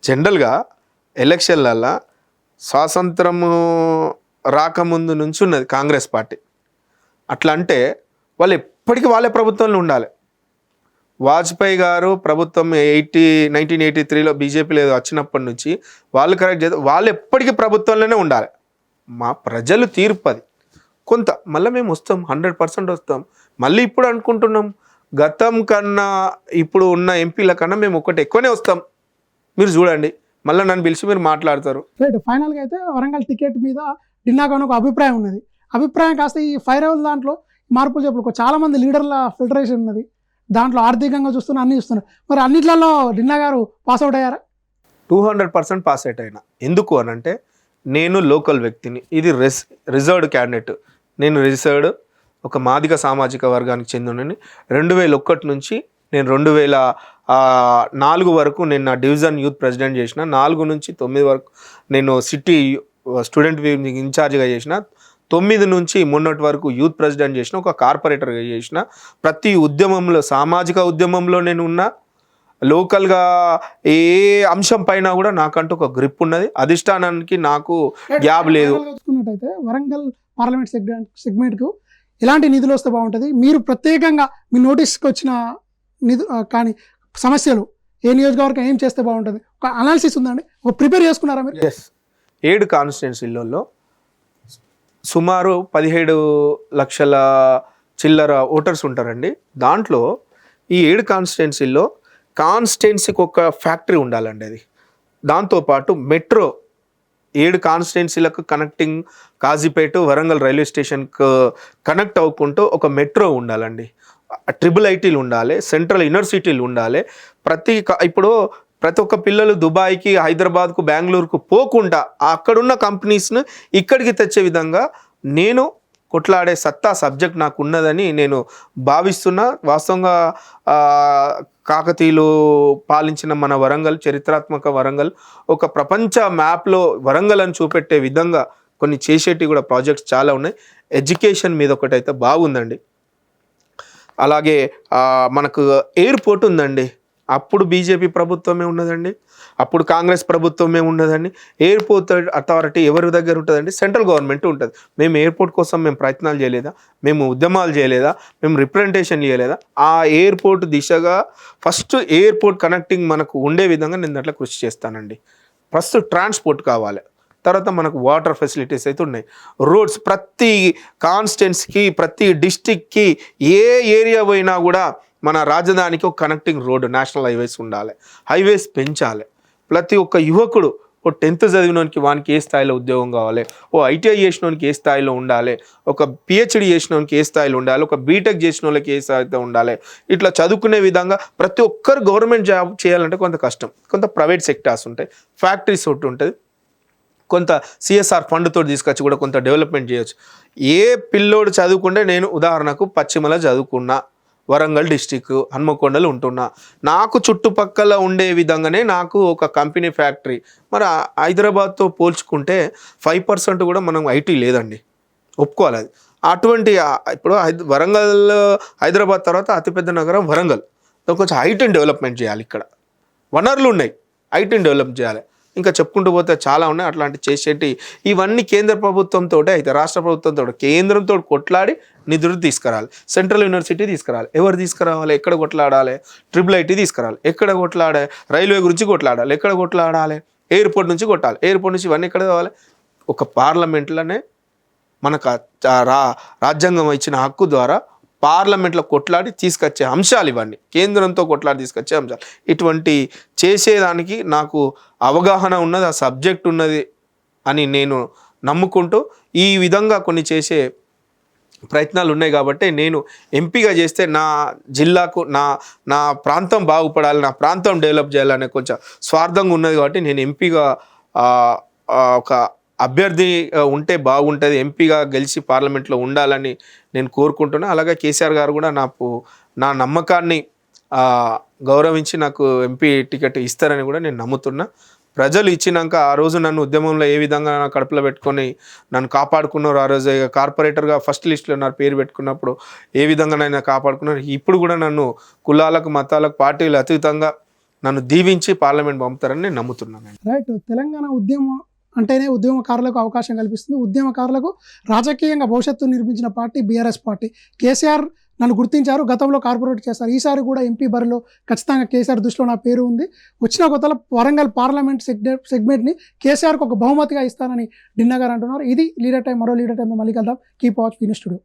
జనరల్గా ఎలక్షన్లల్లో స్వాతంత్రము రాకముందు నుంచి ఉన్నది కాంగ్రెస్ పార్టీ. అట్లా అంటే వాళ్ళు ఎప్పటికీ వాళ్ళే ప్రభుత్వంలో ఉండాలి. వాజ్పేయి గారు ప్రభుత్వం 1983లో బీజేపీలో వచ్చినప్పటి నుంచి వాళ్ళు కరెక్ట్ చేస్తే వాళ్ళు ఎప్పటికీ ప్రభుత్వంలోనే ఉండాలి. మా ప్రజలు తీర్పు అది. కొంత మళ్ళీ మేము వస్తాం, 100% వస్తాం. మళ్ళీ ఇప్పుడు అనుకుంటున్నాం గతం కన్నా ఇప్పుడు ఉన్న ఎంపీల కన్నా మేము ఒకటి ఎక్కువనే వస్తాం. మీరు చూడండి, మళ్ళీ నన్ను పిలిచి మీరు మాట్లాడతారు. రైట్. ఫైనల్గా అయితే వరంగల్ టికెట్ మీద డిన్నాకు ఒక అభిప్రాయం ఉన్నది. అభిప్రాయం కాస్త ఈ 5 రోజుల దాంట్లో మార్పులు చెప్పుకో. చాలామంది లీడర్ల ఫిల్టరేషన్ ఉన్నది. దాంట్లో ఆర్థికంగా చూస్తున్నా అన్నీ చూస్తున్నారు. మరి అన్నిట్లలో డిన్నా గారు పాస్అవుట్ అయ్యారా? 200% పాస్ అవుట్ అయినా. ఎందుకు అనంటే నేను లోకల్ వ్యక్తిని. ఇది రిజర్వ్డ్ క్యాండిడేట్. నేను రిజర్వ్డ్ ఒక మాదిగ సామాజిక వర్గానికి చెందినని. 2001 నుంచి నేను 2004 వరకు నేను నా డివిజన్ యూత్ ప్రెసిడెంట్ చేసిన. 4 నుంచి 9 వరకు నేను సిటీ స్టూడెంట్ ఇన్ఛార్జ్గా చేసిన. 9 నుంచి మొన్నటి వరకు యూత్ ప్రెసిడెంట్ చేసిన, ఒక కార్పొరేటర్గా చేసిన. ప్రతి ఉద్యమంలో, సామాజిక ఉద్యమంలో నేను ఉన్నా. లోకల్గా ఏ అంశం పైన కూడా నాకంటూ ఒక గ్రిప్ ఉన్నది. అధిష్టానానికి నాకు గ్యాప్ లేదు. చూసుకున్నట్టయితే వరంగల్ పార్లమెంట్ సెగ్మెంట్కు ఎలాంటి నిధులు వస్తే బాగుంటుంది? మీరు ప్రత్యేకంగా మీ నోటీస్కి వచ్చిన కానీ సమస్యలు ఏ నియోజకవర్గం ఏం చేస్తే బాగుంటుంది? ఒక అనాలిసిస్ ఉందండి, ఒక ప్రిపేర్ చేసుకున్నారా మీరు? ఎస్. 7 కాన్స్టిట్యున్సీలలో సుమారు 17 లక్షల చిల్లర ఓటర్స్ ఉంటారండి. దాంట్లో ఈ 7 కాన్స్టిట్యున్సీల్లో కాన్స్టిట్యున్సీకి ఒక ఫ్యాక్టరీ ఉండాలండి. అది దాంతోపాటు మెట్రో 7 కాన్స్టిట్యున్సీలకు కనెక్టింగ్ కాజీపేట, వరంగల్ రైల్వే స్టేషన్కు కనెక్ట్ అవ్వకుంటూ ఒక మెట్రో ఉండాలండి. IIITలు ఉండాలి, సెంట్రల్ యూనివర్సిటీలు ఉండాలి. ఇప్పుడు ప్రతి ఒక్క పిల్లలు దుబాయ్కి, హైదరాబాద్కు, బెంగళూరుకు పోకుండా అక్కడున్న కంపెనీస్ను ఇక్కడికి తెచ్చే విధంగా నేను కొట్లాడే సత్తా, సబ్జెక్ట్ నాకు ఉన్నదని నేను భావిస్తున్నా. వాస్తవంగా కాకతీయులు పాలించిన మన వరంగల్, చరిత్రాత్మక వరంగల్ ఒక ప్రపంచ మ్యాప్లో వరంగల్ అని చూపెట్టే విధంగా కొన్ని చేసేటివి కూడా ప్రాజెక్ట్స్ చాలా ఉన్నాయి. ఎడ్యుకేషన్ మీద ఒకటైతే బాగుందండి. అలాగే మనకు ఎయిర్పోర్ట్ ఉందండి. అప్పుడు బీజేపీ ప్రభుత్వమే ఉన్నదండి, అప్పుడు కాంగ్రెస్ ప్రభుత్వమే ఉన్నదండి. ఎయిర్పోర్ట్ అథారిటీ ఎవరి దగ్గర ఉంటుందండి? సెంట్రల్ గవర్నమెంట్ ఉంటుంది. మేము ఎయిర్పోర్ట్ కోసం మేము ప్రయత్నాలు చేయలేదా? మేము ఉద్యమాలు చేయలేదా? మేము రిప్రజెంటేషన్ చేయలేదా? ఆ ఎయిర్పోర్ట్ దిశగా ఫస్ట్ ఎయిర్పోర్ట్ కనెక్టింగ్ మనకు ఉండే విధంగా నేను దాంట్లో కృషి చేస్తానండి. ఫస్ట్ ట్రాన్స్పోర్ట్ కావాలి, తర్వాత మనకు వాటర్ ఫెసిలిటీస్ అయితే ఉన్నాయి. రోడ్స్ ప్రతి కాన్స్టిట్యున్సీకి, ప్రతి డిస్టిక్కి ఏ ఏరియా పోయినా కూడా మన రాజధానికి ఒక కనెక్టింగ్ రోడ్డు, నేషనల్ హైవేస్ ఉండాలి. హైవేస్ పెంచాలి. ప్రతి ఒక్క యువకుడు, ఓ 10th చదివినోనికి వానికి ఏ స్థాయిలో ఉద్యోగం కావాలి, ఓ ITI చేసినోనికి ఏ స్థాయిలో ఉండాలి, ఒక PhD చేసినోనికి ఏ స్థాయిలో ఉండాలి, ఒక బీటెక్ చేసిన వాళ్ళకి ఏ స్థాయిలో ఉండాలి. ఇట్లా చదువుకునే విధంగా ప్రతి ఒక్కరు గవర్నమెంట్ జాబ్ చేయాలంటే కొంత కష్టం. కొంత ప్రైవేట్ సెక్టార్స్ ఉంటాయి, ఫ్యాక్టరీస్ ఒకటి ఉంటుంది, కొంత CSR ఫండ్తో తీసుకొచ్చి కూడా కొంత డెవలప్మెంట్ చేయొచ్చు. ఏ పిల్లోడు చదువుకుంటే, నేను ఉదాహరణకు పశ్చిమలో చదువుకున్నా, వరంగల్ డిస్టిక్ హన్మకొండలు ఉంటున్నా, నాకు చుట్టుపక్కల ఉండే విధంగానే నాకు ఒక కంపెనీ ఫ్యాక్టరీ. మరి హైదరాబాద్తో పోల్చుకుంటే 5% కూడా మనం IT లేదండి, ఒప్పుకోవాలి అది. అటువంటి ఇప్పుడు వరంగల్, హైదరాబాద్ తర్వాత అతిపెద్ద నగరం వరంగల్. కొంచెం ఐటీని డెవలప్మెంట్ చేయాలి. ఇక్కడ వనరులు ఉన్నాయి, ఐటీని డెవలప్ చేయాలి. ఇంకా చెప్పుకుంటూ పోతే చాలా ఉన్నాయి అట్లాంటి చేసేటి. ఇవన్నీ కేంద్ర ప్రభుత్వంతో అయితే, రాష్ట్ర ప్రభుత్వంతో, కేంద్రంతో కొట్లాడి నిధులు తీసుకురావాలి. సెంట్రల్ యూనివర్సిటీ తీసుకురావాలి. ఎవరు తీసుకురావాలి? ఎక్కడ కొట్లాడాలి? IIIT తీసుకురావాలి. ఎక్కడ కొట్లాడాలి? రైల్వే గురించి కొట్లాడాలి. ఎక్కడ కొట్లాడాలి? ఎయిర్పోర్ట్ నుంచి కొట్టాలి. ఎయిర్పోర్ట్ నుంచి ఇవన్నీ ఎక్కడ కావాలి? ఒక పార్లమెంట్లోనే మనకు రాజ్యాంగం ఇచ్చిన హక్కు ద్వారా పార్లమెంట్లో కొట్లాడి తీసుకొచ్చే అంశాలు ఇవన్నీ, కేంద్రంతో కొట్లాడి తీసుకొచ్చే అంశాలు. ఇటువంటి చేసేదానికి నాకు అవగాహన ఉన్నది, ఆ సబ్జెక్ట్ ఉన్నది అని నేను నమ్ముకుంటూ ఈ విధంగా కొన్ని చేసే ప్రయత్నాలు ఉన్నాయి. కాబట్టి నేను ఎంపీగా చేస్తే నా జిల్లాకు నా ప్రాంతం బాగుపడాలి, నా ప్రాంతం డెవలప్ చేయాలనే కొంచెం స్వార్థంగా ఉన్నది. కాబట్టి నేను ఎంపీగా ఒక అభ్యర్థి ఉంటే బాగుంటుంది, ఎంపీగా గెలిచి పార్లమెంట్లో ఉండాలని నేను కోరుకుంటున్నా. అలాగే కేసీఆర్ గారు కూడా నా నమ్మకాన్ని గౌరవించి నాకు ఎంపీ టికెట్ ఇస్తారని కూడా నేను నమ్ముతున్నా. ప్రజలు ఇచ్చినాక ఆ రోజు నన్ను ఉద్యమంలో ఏ విధంగా నా కడుపులో పెట్టుకొని నన్ను కాపాడుకున్నారు, ఆ రోజు కార్పొరేటర్గా ఫస్ట్ లిస్ట్లో నా పేరు పెట్టుకున్నప్పుడు ఏ విధంగా నన్ను కాపాడుకున్నారు, ఇప్పుడు కూడా నన్ను కులాలకు మతాలకు పార్టీలు అతీతంగా నన్ను దీవించి పార్లమెంట్ పంపుతారని నేను నమ్ముతున్నాను. రైట్. తెలంగాణ ఉద్యమం అంటేనే ఉద్యమకారులకు అవకాశం కల్పిస్తుంది. ఉద్యమకారులకు రాజకీయంగా భవిష్యత్తు నిర్మించిన పార్టీ బీఆర్ఎస్ పార్టీ. కేసీఆర్ నన్ను గుర్తించారు, గతంలో కార్పొరేట్ చేశారు, ఈసారి కూడా ఎంపీ బరిలో ఖచ్చితంగా కేసీఆర్ దృష్టిలో నా పేరు ఉంది. వచ్చిన కొత్తలో వరంగల్ పార్లమెంట్ సెగ్మెంట్ని కేసీఆర్కి ఒక బహుమతిగా ఇస్తానని డిన్నా గారు అంటున్నారు. ఇది లీడర్ టైం. మరో లీడర్ టైంలో మళ్ళీ కలుద్దాం. Keep watch finish today.